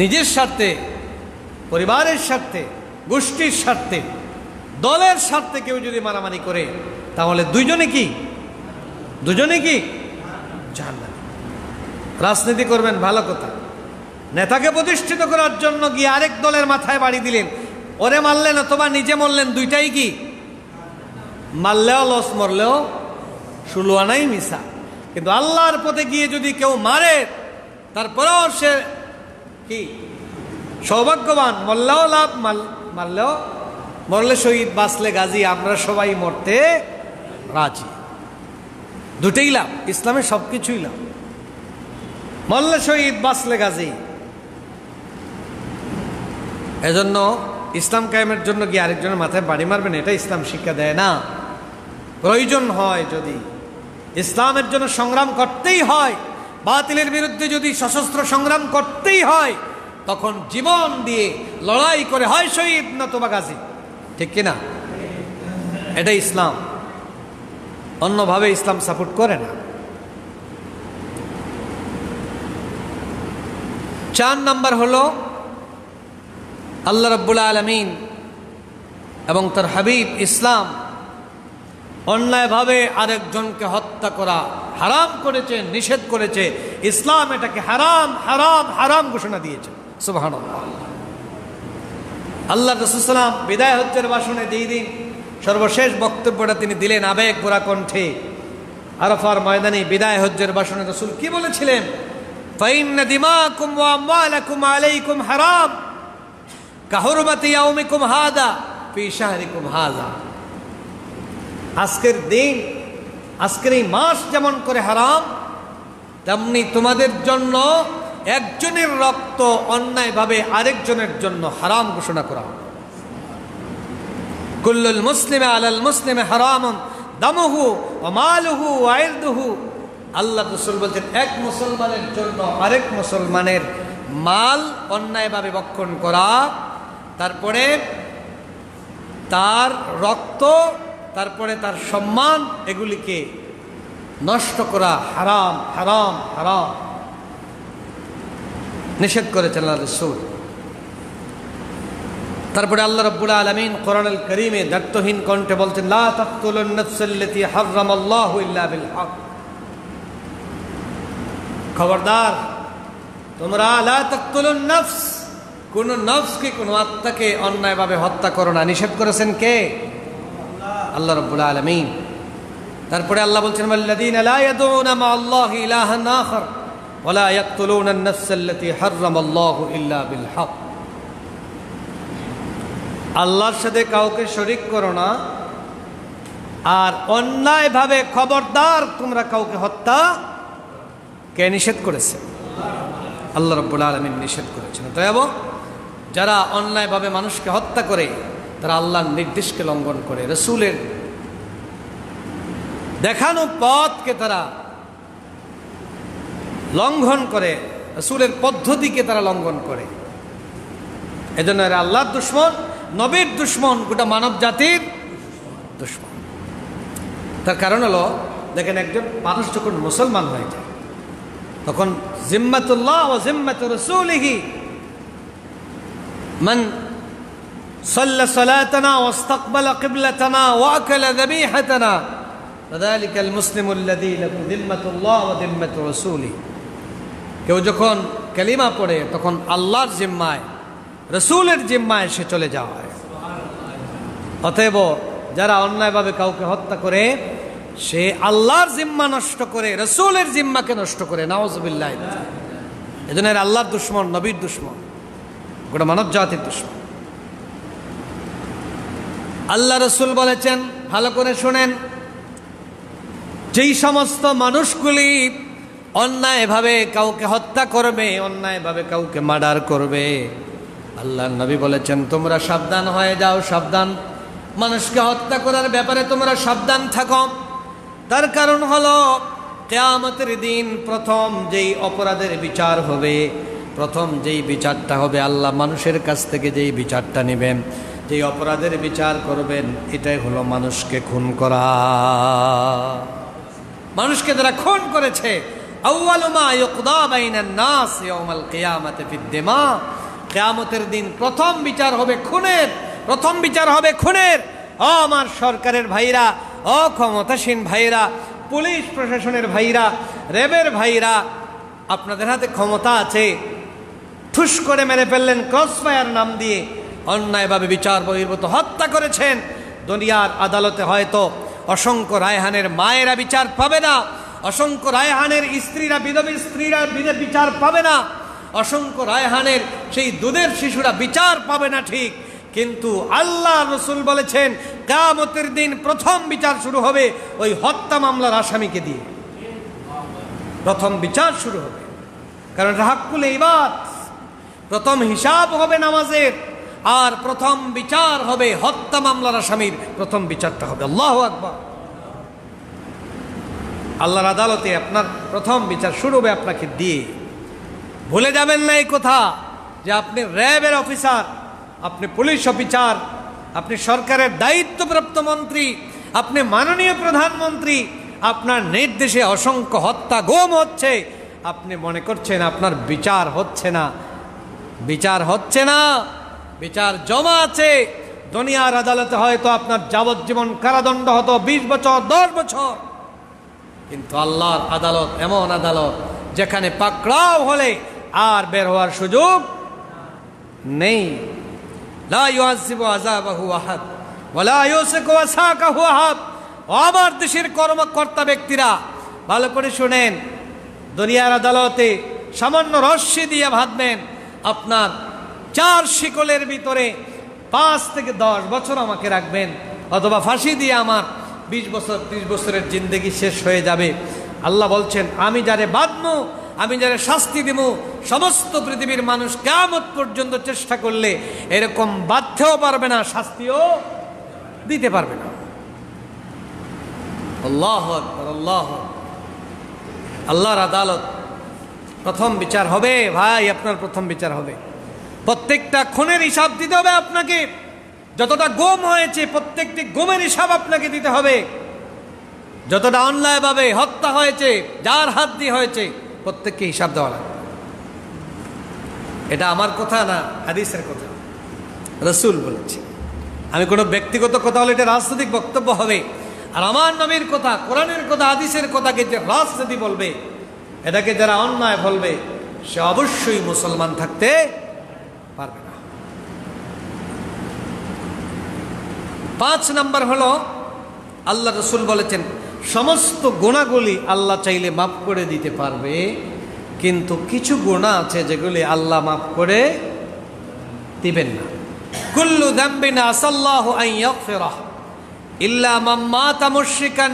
নিজের স্বার্থে, পরিবারের স্বার্থে, গোষ্ঠীর স্বার্থে, দলের স্বার্থে কেউ যদি মারামারি করে, তাহলে দুজনে কি জাহান্নামী। রাজনীতি করবেন ভালো কথা, নেতাকে প্রতিষ্ঠিত করার জন্য গিয়ে আরেক দলের মাথায় বাড়ি দিলেন, ওরে মারলেন অথবা নিজে মরলেন, দুইটাই কি? মারলেও লস, মরলেও ষোলো আনাই মিশা। কিন্তু আল্লাহর পথে গিয়ে যদি কেউ মারে, তারপরেও সে কি সৌভাগ্যবান, মরলেও লাভ, মরলে শহীদ, বাঁচলে গাজী, আমরা সবাই মরতে রাজি, দুটেই লাভ, ইসলামে সবকিছুই লাভ। মরলে শহীদ, বাঁচলে গাজী। এজন্য ইসলাম কায়েমের জন্য গিয়ে আরেকজনের মাথায় বাড়ি মারবেন, এটা ইসলাম শিক্ষা দেয় না। প্রয়োজন হয়, যদি ইসলামের জন্য সংগ্রাম করতেই হয়, বাতিলের বিরুদ্ধে যদি সশস্ত্র সংগ্রাম করতেই হয়, তখন জীবন দিয়ে লড়াই করে হয় শহীদ নতুবা গাজী, ঠিক কিনা? এটা ইসলাম, অন্যভাবে ইসলাম সাপোর্ট করে না। 4 নাম্বার হলো আল্লাহ রাব্বুল আলামিন এবং তার হাবিব ইসলাম অন্যায়ভাবে আরেকজনকে হত্যা করা হারাম করেছে, নিষেধ করেছে। ইসলাম এটাকে হারাম হারাম হারাম ঘোষণা দিয়েছে। সুবহানাল্লাহ। আল্লাহ রাসূল সাল্লাল্লাহু আলাইহি ওয়াসাল্লাম বিদায় হজ্জের ভাষণে যেই দিন সর্বশেষ বক্তব্যটা তিনি দিলেন আবেগ ভরা কণ্ঠে, আরাফার ময়দানে বিদায় হজ্জের ভাষণে রাসূল কি বলেছিলেন? ফাইন্না দিমাকুম ওয়া আমওয়ালাকুম আলাইকুম হারাম কাহুরমাতি ইয়াউমিকুম হাদা ফি শাহরিকুম হাযা। আজকের দিন, আজকের এই মাস যেমন করে হারাম, তেমনি তোমাদের জন্য একজনের রক্ত অন্যায়ভাবে আরেকজনের জন্য হারাম ঘোষণা করা। কুল্লুল মুসলিমে আলাল মুসলিমে হারামুন দামুহু ওয়া মালুহু ওয়া ইরদুহু। আল্লাহ রাসূল বলছেন, এক মুসলমানের জন্য আরেক মুসলমানের মাল অন্যায়ভাবে ভক্ষণ করা, তারপরে তার রক্ত, তারপরে তার সম্মান, এগুলিকে নষ্ট করা হারাম হারাম হারাম নিষেধ করেছেন আল্লাহ রাসূল। তারপরে আল্লাহ রাব্বুল আলামিন কোরআনুল কারীমে দায়িত্বহীন কণ্ঠে বলছেন, লা তাকতুলুন নাফসাল্লাতী হারামাল্লাহু ইল্লা বিল হক। খবরদার, তোমরা লা তাকতুলুন নাফস, কোন নফসকে, কোন আত্মাকে অন্যায়ভাবে হত্যা করো না। নিষেধ করেছেন কে? আল্লাহ রাব্বুল আলামিন। তারপরে আল্লাহ বলছেন, ওয়াল্লাযীনা লা ইয়াদউনা মা'আল্লাহি ইলাহান আখার ওয়া লা ইয়াকতুলুনা আন-নাফসাল্লাতী হারামাল্লাহু ইল্লা বিল হক। আল্লাহর সাথে কাউকে শরীক করো না, আর অন্যায়ভাবে খবরদার তোমরা কাউকে হত্যা, কে নিষেধ করেছে? আল্লাহ রাব্বুল আলামিন নিষেধ করেছেন। তবে যারা অন্যায়ভাবে মানুষকে হত্যা করে, তারা আল্লাহর নির্দেশকে লঙ্ঘন করে, রাসূলের দেখানো পথকে তারা লঙ্ঘন করে, রাসূলের পদ্ধতিকে তারা লঙ্ঘন করে। এজন্য এরা আল্লাহর দুশমন, নবীর দুশমন, গোটা মানব জাতির দুশমন। তার কারণ হলো, দেখেন, একজন মানুষ যখন মুসলমান হয়ে যায়, তখন জিম্মাতুল্লাহ ওয়া জিম্মাতু রাসূলিহি, মান সাল্লা সালাতানা ওয়াস্তাকবালা কিবলাতানা ওয়া আকালা যাবিহাতানা ফাযালিকাল মুসলিমুল্লাযী লাহু যিম্মাতুল্লাহ ওয়া যিম্মাতু রাসূলিহি। কেউ যখন কালিমা পড়ে তখন আল্লাহর জিম্মায়, রাসূলের জিম্মায় সে চলে যায়। অতএব যারা অন্যায়ভাবে কাউকে হত্যা করে সে আল্লাহর জিম্মা নষ্ট করে, রাসূলের জিম্মাকে নষ্ট করে। নাউযুবিল্লাহ। এজন্য আল্লাহর দুশমন, নবীর দুশমন, গোটা মানব জাতির দুশমন। আল্লাহ রাসূল বলেছেন, ভালো করে শুনেন, যেই সমস্ত মানুষগুলি অন্যায়ভাবে কাউকে হত্যা করবে, অন্যায়ভাবে কাউকে মার্ডার করবে, আল্লাহর নবী বলেছেন তোমরা সাবধান হয়ে যাও, সাবধান। মানুষকে হত্যা করার ব্যাপারে তোমরা সাবধান থাকো। তার কারণ হলো কিয়ামতের দিন প্রথম যেই অপরাধের বিচার হবে, প্রথম যেই বিচারটা হবে, আল্লাহ মানুষের কাছ থেকে যেই বিচারটা নেবেন, যেই অপরাধের বিচার করবেন, এটাই হলো মানুষকে খুন করা। মানুষকে যারা খুন করেছে, আউয়ালু মা ইউকদা বাইনান নাস ইয়াউমাল কিয়ামাতি ফিদ-দিমা, কিয়ামতের দিন প্রথম বিচার হবে খুনের, প্রথম বিচার হবে খুনের। ও আমার সরকারের ভাইরা, ও ক্ষমতাসীন ভাইরা, পুলিশ প্রশাসনের ভাইরা, র্যাবের ভাইরা, আপনাদের হাতে ক্ষমতা আছে, ঠুস করে মেরে ফেললেন ক্রসফায়ার নাম দিয়ে, অন্যায়ভাবে বিচার বহির্ভূত হত্যা করেছেন। দুনিয়ার আদালতে হয়তো অসংখ্য রায়হানের মায়েরা বিচার পাবে না, অসংখ্য রায়হানের স্ত্রীরা, বিধবা স্ত্রীরা বিচার পাবে না, অসংখ্য রায়হানের সেই দুধের শিশুরা বিচার পাবে না, ঠিক। কিন্তু আল্লাহ রাসূল বলেছেন কিয়ামতের দিন প্রথম বিচার শুরু হবে ওই হত্যা মামলার আসামিকে দিয়ে। প্রথম বিচার শুরু হবে, কারণ এটা হাক্কুল ইবাদ। প্রথম হিসাব হবে নামাজের, আর প্রথম বিচার হবে হত্যা মামলার আসামির, প্রথম বিচারটা হবে। আল্লাহু আকবার। আল্লাহর আদালতে আপনার প্রথম বিচার শুরু হবে আপনাকে দিয়ে। ভুলে যাবেন না এই কথা যে আপনি র্যাবের অফিসার, আপনি পুলিশ অফিসার, আপনি সরকারের দায়িত্বপ্রাপ্ত মন্ত্রী, আপনি মাননীয় প্রধানমন্ত্রী, আপনার নির্দেশে অসংখ্য হত্যা গুম হচ্ছে, আপনি মনে করছেন আপনার বিচার হচ্ছে না। বিচার হচ্ছে না, বিচার জমা আছে। দুনিয়ার আদালতে হয়তো আপনার যাবজ্জীবন কারাদণ্ড হতো, 20 বছর, 10 বছর। কিন্তু আল্লাহর আদালত এমন আদালত যেখানে পাকড়াও হলে আর বের হওয়ার সুযোগ নেই। লা ইউআযিবু আযাবাহু আহাদ ওয়া লা ইউসিকু ওয়াসাকাহু আহাদ। আমার দেশের কর্মকর্তা ব্যক্তিরা ভালো করে শুনেন, দুনিয়ার আদালতে সামান্য রশ্মি দিয়ে বাঁধবেন, আপনার 4 শিকলের ভিতরে 5 থেকে 10 বছর আমাকে রাখবেন, অথবা ফাঁসি দিয়ে আমার 20 বছর 30 বছরের জিন্দেগি শেষ হয়ে যাবে। আল্লাহ বলছেন আমি যারে বাঁধবো, আমি যারে শাস্তি দেব, সমস্ত পৃথিবীর মানুষ কিয়ামত পর্যন্ত চেষ্টা করলে এরকম বাঁধতেও পারবে না, শাস্তিও দিতে পারবে না। আল্লাহু আকবার, আল্লাহু আকবার। আল্লাহর আদালত প্রথম বিচার হবে ভাই, আপনার প্রথম বিচার হবে। প্রত্যেকটা খুনের হিসাব দিতে হবে আপনাকে। যতটা গুম হয়েছে প্রত্যেকটি গুমের হিসাব আপনাকে দিতে হবে। যতটা অন্যায়ভাবে হত্যা হয়েছে, যার হাত দিয়ে হয়েছে, প্রত্যেককে হিসাব দেওয়া লাগবে। এটা আমার কথা না, হাদিসের কথা, রাসূল বলেছে। আমি কোনো ব্যক্তিগত কথা হলে এটা রাজনৈতিক বক্তব্য হবে, আর আমার নবীর কথা, কোরআনের কথা, হাদিসের কথাকে যে রাজনীতি বলবে, এটাকে যারা অন্যায় বলবে, সে অবশ্যই মুসলমান থাকতে পারবে না। 5 নম্বর হলো আল্লাহ রাসূল বলেছেন সমস্ত গুনাহগুলি আল্লাহ চাইলে মাফ করে দিতে পারবে, কিন্তু কিছু গুনাহ আছে যেগুলি আল্লাহ মাফ করে দিবেন না। কুল্লু যামবিন আসাল্লাহু আন ইয়াগফিরাহ ইল্লা মান মাতা মুশরিকান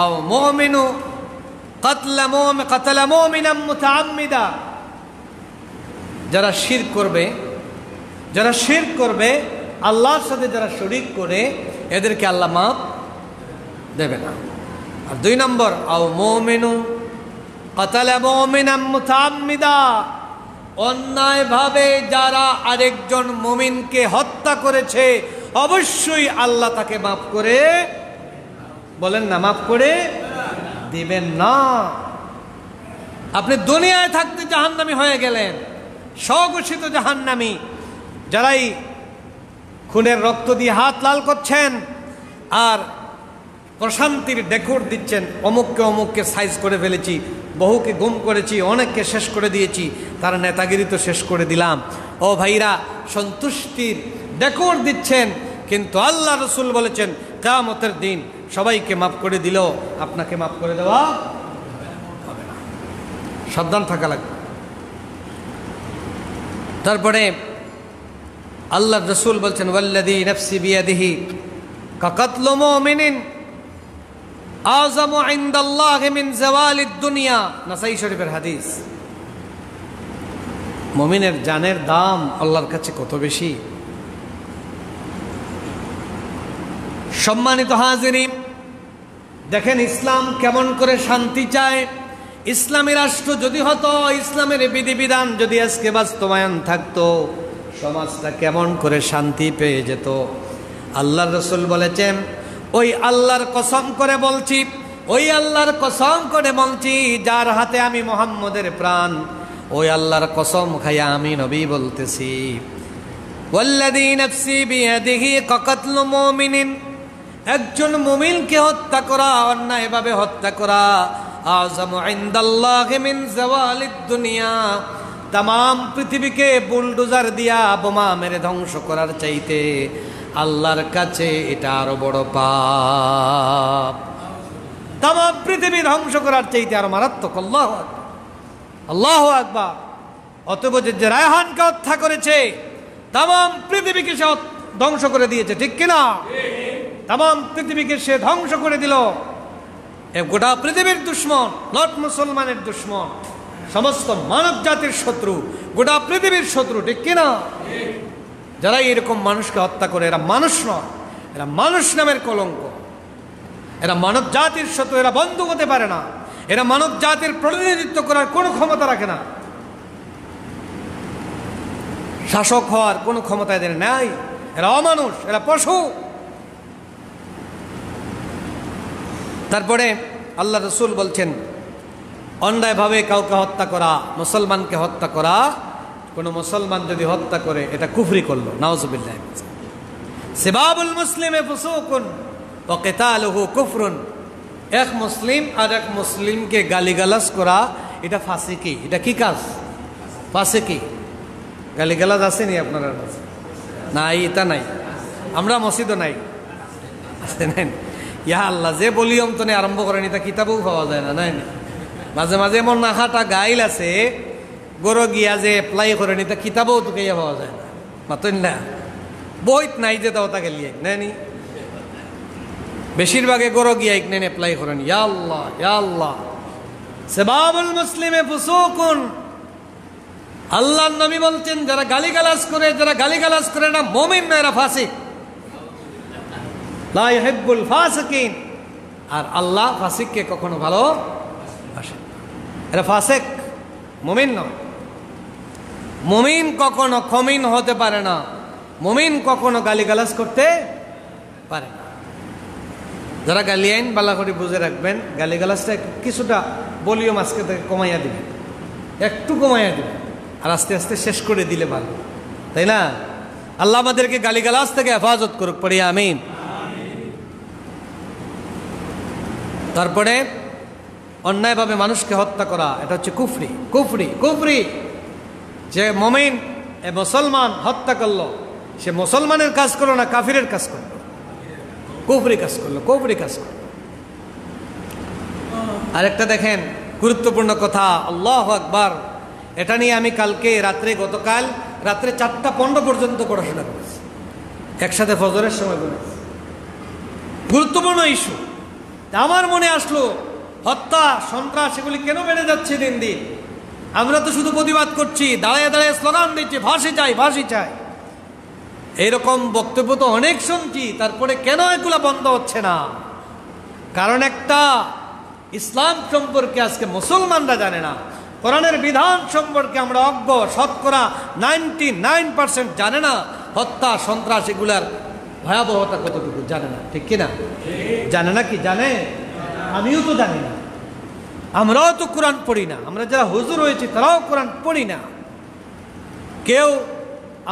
আও মুমিনু কাতলা মুমিনান মুতাআম্মিদা। যারা শিরক করবে, যারা শিরক করবে, আল্লাহর সাথে যারা শরীক করে, এদেরকে আল্লাহ মাফ দেবে না। আর 2 নম্বর, আও মুমিনু কাতালা মুমিনান মুতাআম্মিদা, অন্যায়ভাবে যারা আরেকজন মুমিনকে হত্যা করেছে, অবশ্যই আল্লাহ তাকে মাফ করে, বলেন না, মাফ করে দিবেন না। আপনি দুনিয়ায় থাকতে জাহান্নামী হয়ে গেলেন, স্বঘোষিত জাহান্নামী। যারাই খুনের রক্ত দিয়ে হাত লাল করছেন আর প্রশান্তির ডেকোর দিচ্ছেন, অমুককে অমুককে সাইজ করে ফেলেছি, বহুকে গুম করেছি, অনেককে শেষ করে দিয়েছি, তার নেতাগিরি তো শেষ করে দিলাম। ও ভাইরা, সন্তুষ্টির ডেকোর দিচ্ছেন, কিন্তু আল্লাহ রসুল বলেছেন কিয়ামতের দিন সবাইকে মাফ করে দিল, আপনাকে মাফ করে দেওয়া হবে না। সাবধান থাকা লাগবে। তারপরে আল্লাহ রসুল বলছেন ওয়াল্লাযী নাফসি বিয়াদিহি কাকাতলু মুমিনিন আযামু ইনদাল্লাহি মিন যাওয়ালিদ দুনিয়া। নাসাই শরীফের হাদিস। মুমিনের জানের দাম আল্লাহর কাছে কত বেশি। সম্মানিত হাজিরিন, দেখেন ইসলাম কেমন করে শান্তি চায়। ইসলামী রাষ্ট্র যদি হতো, ইসলামের বিধিবিধান যদি আজকে বাস্তবায়ন থাকতো, সমাজটা কেমন করে শান্তি পেয়ে যেত। আল্লাহর রাসূল বলেছেন, ওই আল্লাহর কসম করে বলছি, ওই আল্লাহর কসম করে বলছি যার হাতে আমি মুহাম্মদের প্রাণ, ওই আল্লাহর কসম খাইয়া আমি নবী বলতেছি, ওয়াল্লাযী নাফসি বিয়াদিহি কাকাতলু মুমিনিন, একজন মুমিনকে হত্যা করা, অন্যায়ভাবে হত্যা করা, আযামু ইনদাল্লাহি মিন যাওয়ালিদ দুনিয়া, তাম পৃথিবীকে বুলডোজার দিয়া বোমা মেরে ধ্বংস করার চাইতে আল্লাহর কাছে এটা আরো বড় পাপ। তাম পৃথিবী ধ্বংস করার চাইতে আরো মারাত্মক। আল্লাহু আকবার, আল্লাহু আকবার। অতএব যে রায়হানকে হত্যা করেছে, তাম পৃথিবীকে সে ধ্বংস করে দিয়েছে, ঠিক কিনা? তাম পৃথিবীকে সে ধ্বংস করে দিল। গোটা পৃথিবীর দুশ্মন, নট মুসলমানের দুশ্মন, সমস্ত মানব জাতির শত্রু, গোটা পৃথিবীর শত্রু, ঠিক কিনা? যারা এরকম মানুষকে হত্যা করে, এরা মানুষ নয়, এরা মানুষ নামের কলঙ্ক, এরা মানব জাতির শত্রু, এরা বন্ধু হতে পারে না, এরা মানব জাতির প্রতিনিধিত্ব করার কোনো ক্ষমতা রাখে না, শাসক হওয়ার কোনো ক্ষমতা এদের নাই, এরা অমানুষ, এরা পশু। তারপরে আল্লাহ রসুল বলছেন, অন্যায়ভাবে কাউকে হত্যা করা, মুসলমানকে হত্যা করা, কোনো মুসলমান যদি হত্যা করে এটা কুফরি করলো, নাউজুবিল্লাহ। সিবাবুল মুসলিমে ফুসুকুন ওয়া কিতালুহু কুফরুন, এক মুসলিম আর এক মুসলিমকে গালিগালাজ করা এটা ফাসিকি। এটা কি কাজ? ফাসিকি। গালিগালাজ আসেনি আপনার কাছে? নাই, এটা নাই। আমরা মসজিদও নাই, আছে নাই? ইয়া আল্লাহ, যে বলিয়ম তো আরম্ভ করেন এটা কিতাবেও পাওয়া যায় না, নাই? মাঝে মাঝে এমন নাহাটা গাইল আছে, গরো গিয়া যে এপ্লাই করেন এটা কিতাবেও তো গিয়া পাওয়া যায় না, মাতন না, বইত নাই যে তাও তাকে লিয়ে নেনি, বেশিরভাগে গরো গিয়া নেন এপ্লাই করেন। ইয়া আল্লাহ, ইয়া আল্লাহ। সিবাবুল মুসলিমে ফুসুকুন, আল্লাহর নবী বলছেন যারা গালিগালাজ করে, যারা গালিগালাজ করে না মুমিন না, এরা ফাসিক। লা ইউহিব্বুল ফাসিকিন, আর আল্লাহ ফাসিককে কখনো ভালোবাসেন না। এরা ফাসিক, মুমিন নয়। মুমিন কখনো খমিন হতে পারে না, মুমিন কখনো গালিগালাজ করতে পারে না। যারা গালি আইন বালা করে বুঝে রাখবেন, গালিগালাজটা কিছুটা ভলিউম আজকে থেকে কমাইয়া দিবেন, একটু কমাইয়া দিবেন, আর আস্তে আস্তে শেষ করে দিলে ভালো, তাই না? আল্লাহ আমাদেরকে গালিগালাজ থেকে হেফাজত করুক, পড়ি আমিন। তারপরে অন্যায়ভাবে মানুষকে হত্যা করা, এটা হচ্ছে কুফরি, কুফরি, কুফরি। যে মুমিন এ মুসলমান হত্যা করলো, সে মুসলমানের কাজ করলো না কাফিরের কাজ করলো, কুফরি কাজ করলো, কুফরি কাজ করলো। আরেকটা দেখেন গুরুত্বপূর্ণ কথা, আল্লাহু আকবার। এটা নিয়ে আমি কালকে রাত্রে, গতকাল রাত্রে 4:15 পর্যন্ত পড়াশোনা করেছি, একসাথে ফজরের সময় বলেছি। গুরুত্বপূর্ণ ইস্যু। আমার মনে আসলো হত্যা, সন্ত্রাস এগুলি কেন বেড়ে যাচ্ছে দিন দিন? আমরা তো শুধু প্রতিবাদ করছি, দাঁড়িয়ে দাঁড়িয়ে স্লোগান দিচ্ছি, ফাঁসি চাই, ফাঁসি চাই, এইরকম বক্তব্য তো অনেক শুনছি, তারপরে কেন এগুলা বন্ধ হচ্ছে না? কারণ একটা, ইসলাম সম্পর্কে আজকে মুসলমানরা জানে না, কোরআনের বিধান সম্পর্কে আমরা অজ্ঞ, শতকরা 99% জানে না। হত্যা, সন্ত্রাস এগুলার ভয়াবহতা কতটুকু জানে না, ঠিক কিনা? জানে না কি? জানে? আমিও তো জানি না, আমরাও তো কোরআন পড়ি না, আমরা যারা হুজুর হয়েছি তারাও কোরআন পড়ি না। কেউ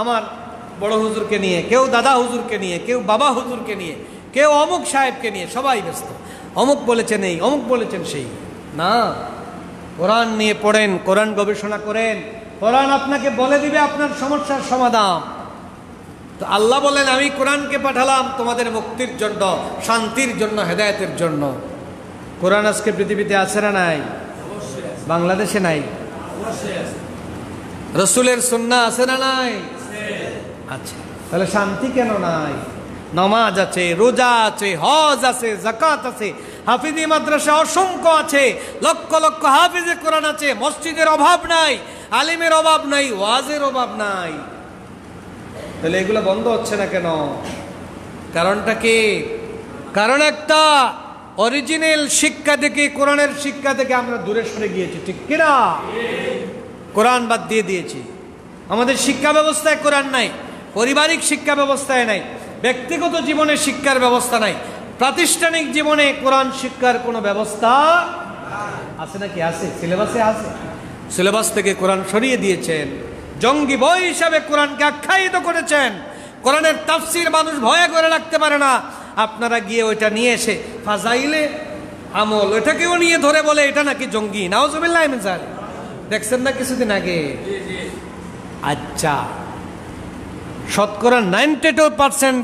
আমার বড় হুজুরকে নিয়ে, কেউ দাদা হুজুরকে নিয়ে, কেউ বাবা হুজুরকে নিয়ে, কেউ অমুক সাহেবকে নিয়ে সবাই ব্যস্ত, অমুক বলেছেন এই, অমুক বলেছেন সেই। না, কোরআন নিয়ে পড়েন, কোরআন গবেষণা করেন, কোরআন আপনাকে বলে দিবে আপনার সমস্যার সমাধান। তো আল্লাহ বলেন আমি কোরআনকে পাঠালাম তোমাদের মুক্তির জন্য, শান্তির জন্য, হেদায়েতের জন্য। কোরআন আজকে পৃথিবীতে আছে না নাই? বাংলাদেশে নাই? রসুলের সুন্নাহ আছে না নাই? আচ্ছা, তাহলে শান্তি কেন নাই? নামাজ আছে, রোজা আছে, হজ আছে, যাকাত আছে, হাফিজি মাদ্রাসা অসংখ্য আছে, লক্ষ লক্ষ হাফিজে কোরআন আছে, মসজিদের অভাব নাই, আলিমের অভাব নাই, ওয়াজের অভাব নাই। তাহলে এগুলো বন্ধ হচ্ছে না কেন? কারণটা কি? কারণ একটা, অরিজিনাল শিক্ষা থেকে, কোরআনের শিক্ষা থেকে আমরা দূরে সরে গিয়েছি, ঠিক কিনা? কোরআন বাদ দিয়ে দিয়েছি। আমাদের শিক্ষা ব্যবস্থায় কোরআন নাই, পারিবারিক শিক্ষা ব্যবস্থায় নাই, ব্যক্তিগত জীবনে শিক্ষার ব্যবস্থা নাই, প্রাতিষ্ঠানিক জীবনে কোরআন শিক্ষার কোনো ব্যবস্থা আছে নাকি? আছে, সিলেবাসে আছে। সিলেবাস থেকে কোরআন সরিয়ে দিয়েছেন, জঙ্গি বই হিসাবে কোরআনকে আখ্যায়িত করেছেন। কোরআনের তাফসির মানুষ ভয়ে করে রাখতে পারে না, আপনারা গিয়ে ওইটা নিয়ে এসে ফাজাইলে আমল ওইটাকেও নিয়ে ধরে বলে এটা নাকি জঙ্গি। নাউজুবিল্লাহ মিন যালিক। দেখছেন না কিছুদিন আগে? আচ্ছা, শতকরা 92%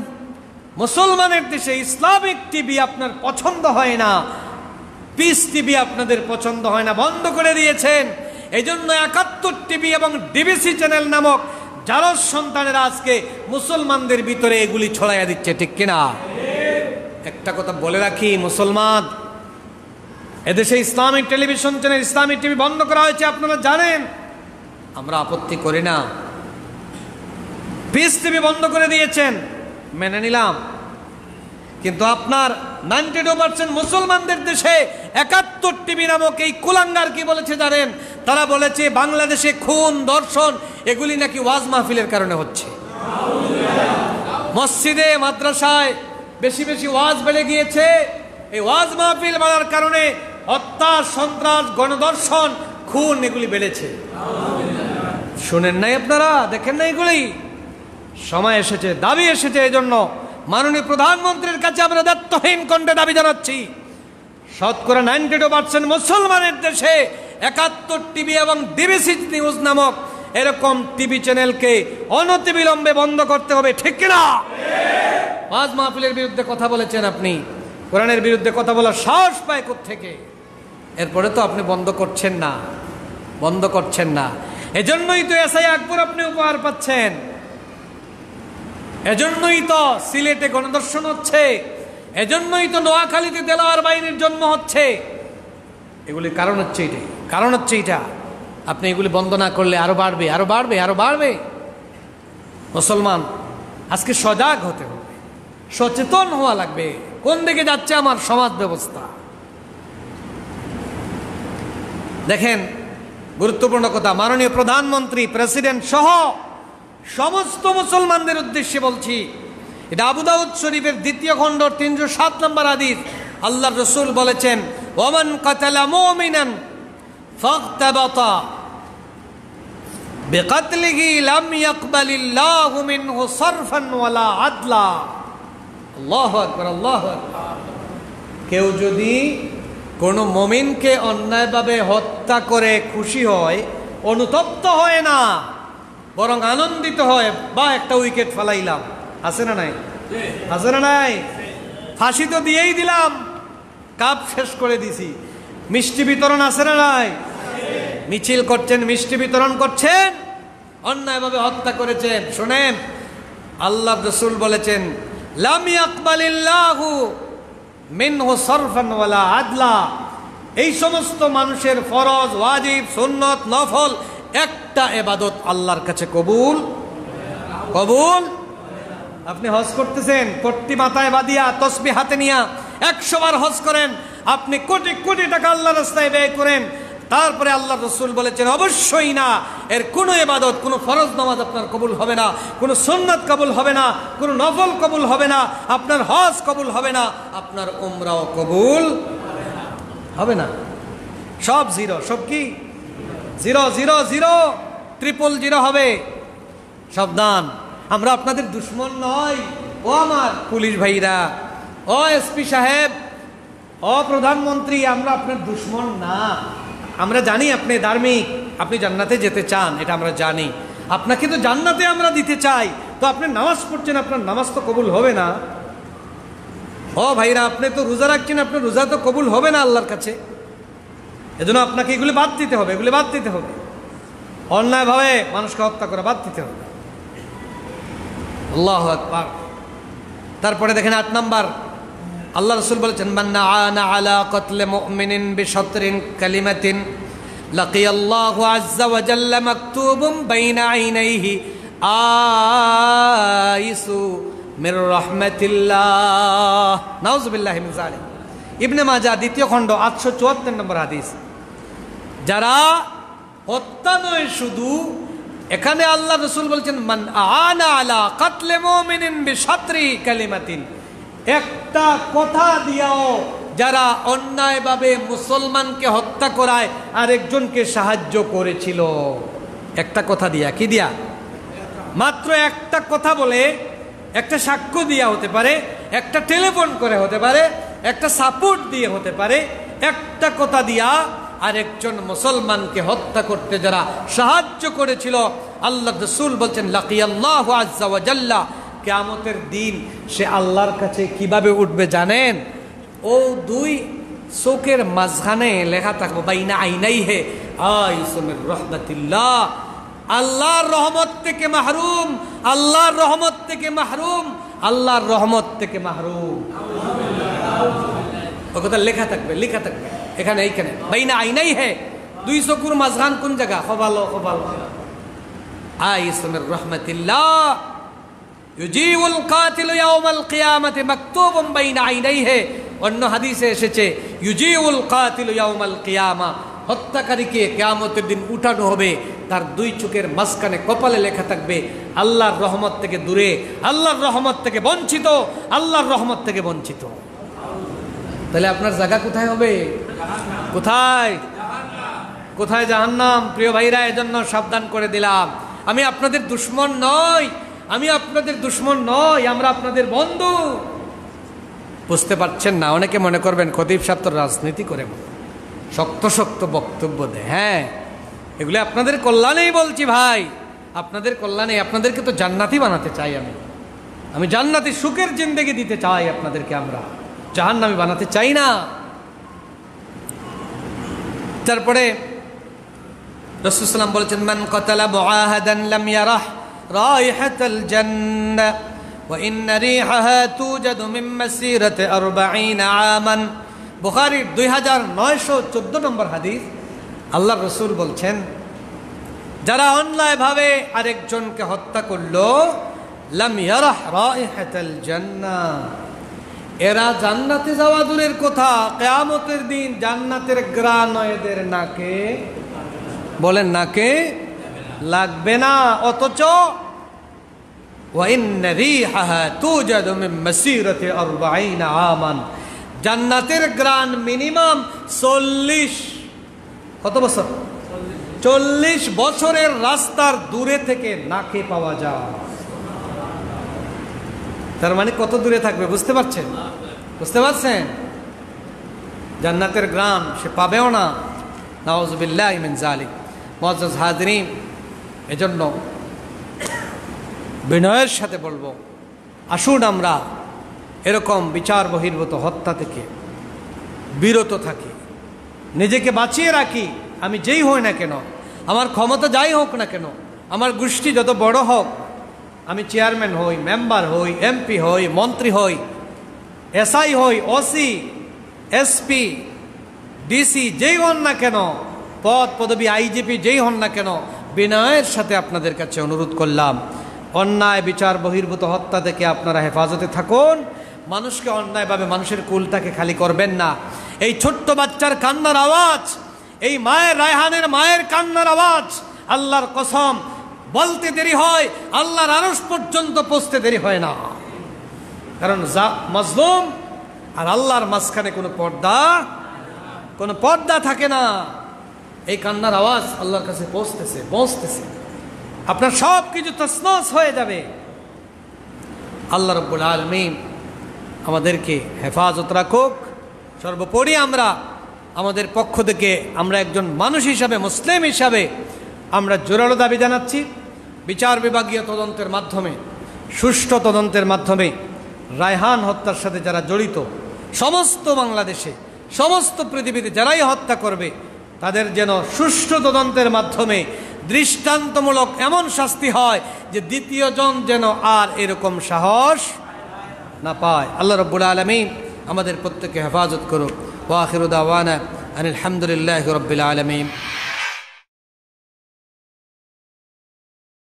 মুসলমানের দেশে ইসলামিক টিভি আপনার পছন্দ হয় না, পিস টিভি আপনাদের পছন্দ হয় না, বন্ধ করে দিয়েছেন। এই জন্য 71 টিভি এবং ডিবিসি চ্যানেল নামক জারজ সন্তানেরা আজকে মুসলমানদের ভিতরে এগুলি ছড়াইয়া দিচ্ছে, ঠিক কিনা? একটা কথা বলে রাখি, মুসলমান, এদেশে Islamic television channel, Islamic TV বন্ধ করা হয়েছে, আপনারা জানেন। আমরা আপত্তি করি না। পিস টিভি বন্ধ করে দিয়েছেন, মেনে নিলাম। কিন্তু আপনার 92% মুসলমানদের দেশে 71 টিভি নামক এই কুলাঙ্গার কি বলেছে জানেন? তারা বলেছে বাংলাদেশে খুন, ধর্ষণ এগুলি নাকি ওয়াজ মাহফিলের কারণে হচ্ছে। মসজিদে মাদ্রাসায় বেশি বেশি ওয়াজ বেড়ে গিয়েছে, এই ওয়াজ মাহফিল বাড়ার কারণে হত্যা, সন্ত্রাস, গণধর্ষণ, খুন এগুলি বেড়েছে। শুনেন নাই আপনারা? দেখেন না এগুলি? সময় এসেছে, দাবি এসেছে। এই জন্য মাননীয় প্রধানমন্ত্রীর কাছে আমরা দায়িত্বহীন কণ্ঠে দাবি জানাচ্ছি, শতকরা 92% মুসলমানের দেশে 71 টিভি এবং ডিবিসি নিউজ নামক এরকম টিভি চ্যানেলকে অনতিবিলম্বে বন্ধ করতে হবে, ঠিক কিনা? ওয়াজ মাহফিলের বিরুদ্ধে কথা বলেছেন আপনি, কোরআনের বিরুদ্ধে কথা বলার সাহস পায় কোত্থেকে? এরপরে তো আপনি বন্ধ করছেন না, বন্ধ করছেন না। এজন্যই তো এসআই আকবর আপনি উপহার পাচ্ছেন, এজন্যই তো সিলেটে গণধর্ষণ হচ্ছে, এজন্যই তো নোয়াখালীতে দেলাওয়ার বাহিনীর জন্ম হচ্ছে। এগুলির কারণ হচ্ছে এটাই, কারণ হচ্ছে এটা। আপনি এগুলি বন্ধ না করলে আরো বাড়বে, আরো বাড়বে, আরো বাড়বে। মুসলমান আজকে সজাগ হতে হবে, সচেতন হওয়া লাগবে। কোন দিকে যাচ্ছে আমার সমাজ ব্যবস্থা? দেখেন, গুরুত্বপূর্ণ কথা, মাননীয় প্রধানমন্ত্রী, প্রেসিডেন্ট সহ সমস্ত মুসলমানদের উদ্দেশ্যে বলছি, এটা আবু দাউদ শরীফের 2য় খণ্ড 307 নম্বর হাদিস। আল্লাহর রাসূল বলেছেন, ওয়ামান কাতালা মুমিনান ফাগতাবাতা বিকাতলিহি লাম ইয়াকবালিল্লাহু মিনহু সারফান ওয়ালা আদলা। আল্লাহু আকবার, আল্লাহু আকবার। কেউ যদি কোনো মুমিনকে অন্যায়ভাবে হত্যা করে খুশি হয়, অনুতপ্ত হয় না, বরং আনন্দিত হয়, বা একটা উইকেট ফেলাইলাম, আছে না নাই? আছে না নাই? ফাঁসি তো দিয়েই দিলাম, কাপ শেষ করে দিছি, মিষ্টি বিতরণ আছে না নাই? মিছিল করছেন, মিষ্টি বিতরণ করছেন, অন্যায়ভাবে হত্যা করেছেন। শুনেন, আল্লাহ রাসূল বলেছেন, লাম ইয়াকবালিল্লাহু মিনহু সারফান ওয়ালা আদলা। এই সমস্ত মানুষের ফরজ, ওয়াজিব, সুন্নত, নফল একটা ইবাদত আল্লাহর কাছে কবুল কবুল। আপনি হজ করতেছেন, পট্টি মাথায় বাঁধিয়া, তসবিহ হাতে নিয়া 100 বার হজ করেন, আপনি কোটি কোটি টাকা আল্লাহর রাস্তায় ব্যয় করেন, তারপরে আল্লাহ রাসূল বলেছেন অবশ্যই না, এর কোনো ইবাদত, কোনো ফরজ নামাজ আপনার কবুল হবে না, কোনো সুন্নাত কবুল হবে না, কোনো নফল কবুল হবে না, আপনার হজ কবুল হবে না, আপনার উমরাও কবুল হবে না। সব জিরো, সব কি জিরো, জিরো, জিরো, 000 হবে। সাবধান, আমরা আপনাদের দুশ্মন নয়। ও আমার পুলিশ ভাইরা, ও এসপি সাহেব, ও প্রধানমন্ত্রী, আমরা আপনার দুশ্মন না। আমরা জানি আপনি ধার্মিক, আপনি জান্নাতে যেতে চান, এটা আমরা জানি। আপনাকে তো জান্নাতে আমরা দিতে চাই, তো আপনি নামাজ পড়ছেন, আপনার নামাজ তো কবুল হবে না। ও ভাইরা, আপনি তো রোজা রাখছেন, আপনার রোজা তো কবুল হবে না আল্লাহর কাছে। এজন্য আপনাকে এগুলি বাদ দিতে হবে, এগুলি বাদ দিতে হবে। অন্যায়ভাবে মানুষকে হত্যা করে বাদ দিতে হবে। আল্লাহু আকবার। তারপরে দেখেন 8 নাম্বার, আল্লাহ রাসূল বলেছেন, মান আনা আলা কতলে মুমিনিন বিশাতরিন কালিমাতিন লাকিয়াল্লাহু আযজা ওয়া জাল্লা মাকতুবুম বাইনা আইনাইহি আইসু মির রাহমাতিল্লাহ। নাউযুবিল্লাহি মিন যালিক। ইবনে মাজাহ দ্বিতীয় খণ্ড 874 নম্বর হাদিস। যারা হত্যা নয় শুধু, এখানে আল্লাহ রাসূল বলছেন মান আনা আলা কতলে মুমিনিন বিশাতরি কালিমাতিন, একটা কথা দিয়াও যারা অন্যায়ভাবে মুসলমানকে হত্যা করায় আরেকজনকে সাহায্য করেছিল। একটা কথা দিয়া, কি দিয়া? মাত্র একটা কথা বলে, একটা সাক্ষ্য দিয়া হতে পারে, একটা টেলিফোন করে হতে পারে, একটা সাপোর্ট দিয়ে হতে পারে, একটা কথা দিয়া আরেকজন মুসলমানকে হত্যা করতে যারা সাহায্য করেছিল, আল্লাহ রাসূল বলছেন লাকিয়াল্লাহু আযজা ওয়া জাল্লা, কিয়ামতের দিন সে আল্লাহর কাছে কিভাবে উঠবে জানেন? ও দুই চোখের মাঝখানে লেখা থাকবে বাইনা আইনাইহি আইসু মির রাহমাতিল্লাহ, আল্লাহর রহমত থেকে মাহরুম, আল্লাহর রহমত থেকে মাহরুম, আল্লাহর রহমত থেকে মাহরুম। ও কথা লেখা থাকবে, লেখা থাকবে এখানে, এইখানে বাইনা আইনাইহি, দুই চোখের মাঝখান কোন জায়গা? খবালো খবালো। আইসু মির রাহমাতিল্লাহ ইউজিউল কাতিলু ইয়াউমাল কিয়ামাতি মাকতুবুম বাইনা আইনাইহি। অন্য হাদিসে এসেছে ইউজিউল কাতিলু ইয়াউমাল কিয়ামা, হত্যাকারীকে কিয়ামতের দিন উঠানো হবে, তার দুই চোখের মাঝখানে কপালে লেখা থাকবে আল্লাহর রহমত থেকে দূরে, আল্লাহর রহমত থেকে বঞ্চিত, আল্লাহর রহমত থেকে বঞ্চিত। তাহলে আপনার জায়গা কোথায় হবে? কোথায়? কোথায়? জাহান্নাম। প্রিয় ভাইরা, এজন্য সাবধান করে দিলাম, আমি আপনাদের দুশ্মন নই, আমি আপনাদের দুশ্মন নই, আমরা আপনাদের বন্ধু। বুঝতে পারছেন না? অনেকে মনে করবেন খতিব সাহেব তো রাজনীতি করে, শক্ত শক্ত বক্তব্য দেয়। হ্যাঁ, এগুলো আপনাদের কল্যাণেই বলছি ভাই, আপনাদের কল্যাণে। আপনাদেরকে তো জান্নাতি বানাতে চাই আমি জান্নাতি সুখের জিন্দেগি দিতে চাই আপনাদেরকে, আমরা জাহান্নামী বানাতে চাই না। তারপরে রাসূল সাল্লাল্লাহু আলাইহি ওয়াসাল্লাম বলেছেন মান কাতালা মুআহাদান লাম ইয়ারাহ রাইহাতাল জান্নাহ ওয়া ইন্না রিহাহা তুজাদু মিন মাসিরাতি 40 আমান। বুখারীর 2914 নম্বর হাদিস। আল্লাহর রাসূল বলছেন, যারা অন্যায়ভাবে আরেকজনকে হত্যা করলো, লাম ইয়ারাহ রাইহাতাল জান্নাহ, এরা জান্নাতে যাওয়া দূরের কথা, কিয়ামতের দিন জান্নাতের ঘ্রাণ এদের নাকে, বলেন নাকে লাগবে না। অথচ ওয়া ইন্না রিহাহা তুজাদু মিন মাসিরাতি 40 আমান, জান্নাতের ঘ্রাণ মিনিমাম 40, কত বছর? 40 বছরের রাস্তার দূরে থেকে নাকে পাওয়া যায়। তার মানে কত দূরে থাকবে? বুঝতে পারছেন? বুঝতে পারছেন? জান্নাতের ঘ্রাণ সে পাবেও না। নাউযুবিল্লাহি মিন যালিক। মুআজ্জাজ হাজিরিন, এজন্য বিনয়ের সাথে বলবো, আসুন আমরা এরকম বিচার বহির্ভূত হত্যা থেকে বিরত থাকি, নিজেকে বাঁচিয়ে রাখি। আমি যেই হই না কেন, আমার ক্ষমতা যাই হোক না কেন, আমার গোষ্ঠী যত বড় হোক, আমি চেয়ারম্যান হই, মেম্বার হই, এমপি হই, মন্ত্রী হই, এসআই হই, ওসি, এসপি, ডিসি, যেই হন না কেন, পদ পদবী আইজিপি যেই হন না কেন, বিনয়ের সাথে আপনাদের কাছে অনুরোধ করলাম, অন্যায় বিচার বহির্ভূত হত্যা থেকে আপনারা হেফাজতে থাকুন। মানুষকে অন্যায়ভাবে মানুষের কুলটাকে খালি করবেন না। এই ছোট্ট বাচ্চার কান্নার আওয়াজ, এই মায়ের, রায়হানের মায়ের কান্নার আওয়াজ, আল্লাহর কসম বলতে দেরি হয়, আল্লাহর আরশ পর্যন্ত পৌঁছতে দেরি হয় না। কারণ মাজলুম আর আল্লাহর মাঝখানে কোনো পর্দা থাকে না। এই কান্নার আওয়াজ আল্লাহর কাছে পৌঁছতেছে, আপনার সব কিছু তছনছ হয়ে যাবে। আল্লাহ রাব্বুল আলামিন আমাদেরকে হেফাজত রাখুক। সর্বোপরি আমরা আমাদের পক্ষ থেকে আমরা একজন মানুষ হিসাবে, মুসলিম হিসাবে আমরা জোরালো দাবি জানাচ্ছি, বিচার বিভাগীয় তদন্তের মাধ্যমে, সুষ্ঠু তদন্তের মাধ্যমে রায়হান হত্যার সাথে যারা জড়িত, সমস্ত বাংলাদেশে, সমস্ত পৃথিবীতে যারাই হত্যা করবে তাদের যেন সুষ্ঠু তদন্তের মাধ্যমে দৃষ্টান্তমূলক এমন শাস্তি হয় যে দ্বিতীয় জন যেন আর এরকম সাহস না পায়। আল্লাহ রাব্বুল আলামিন আমাদের প্রত্যেককে হেফাজত করুক। ওয়া আখিরু দাওয়ানা আনিল হামদুলিল্লাহি রাব্বিল আলামিন।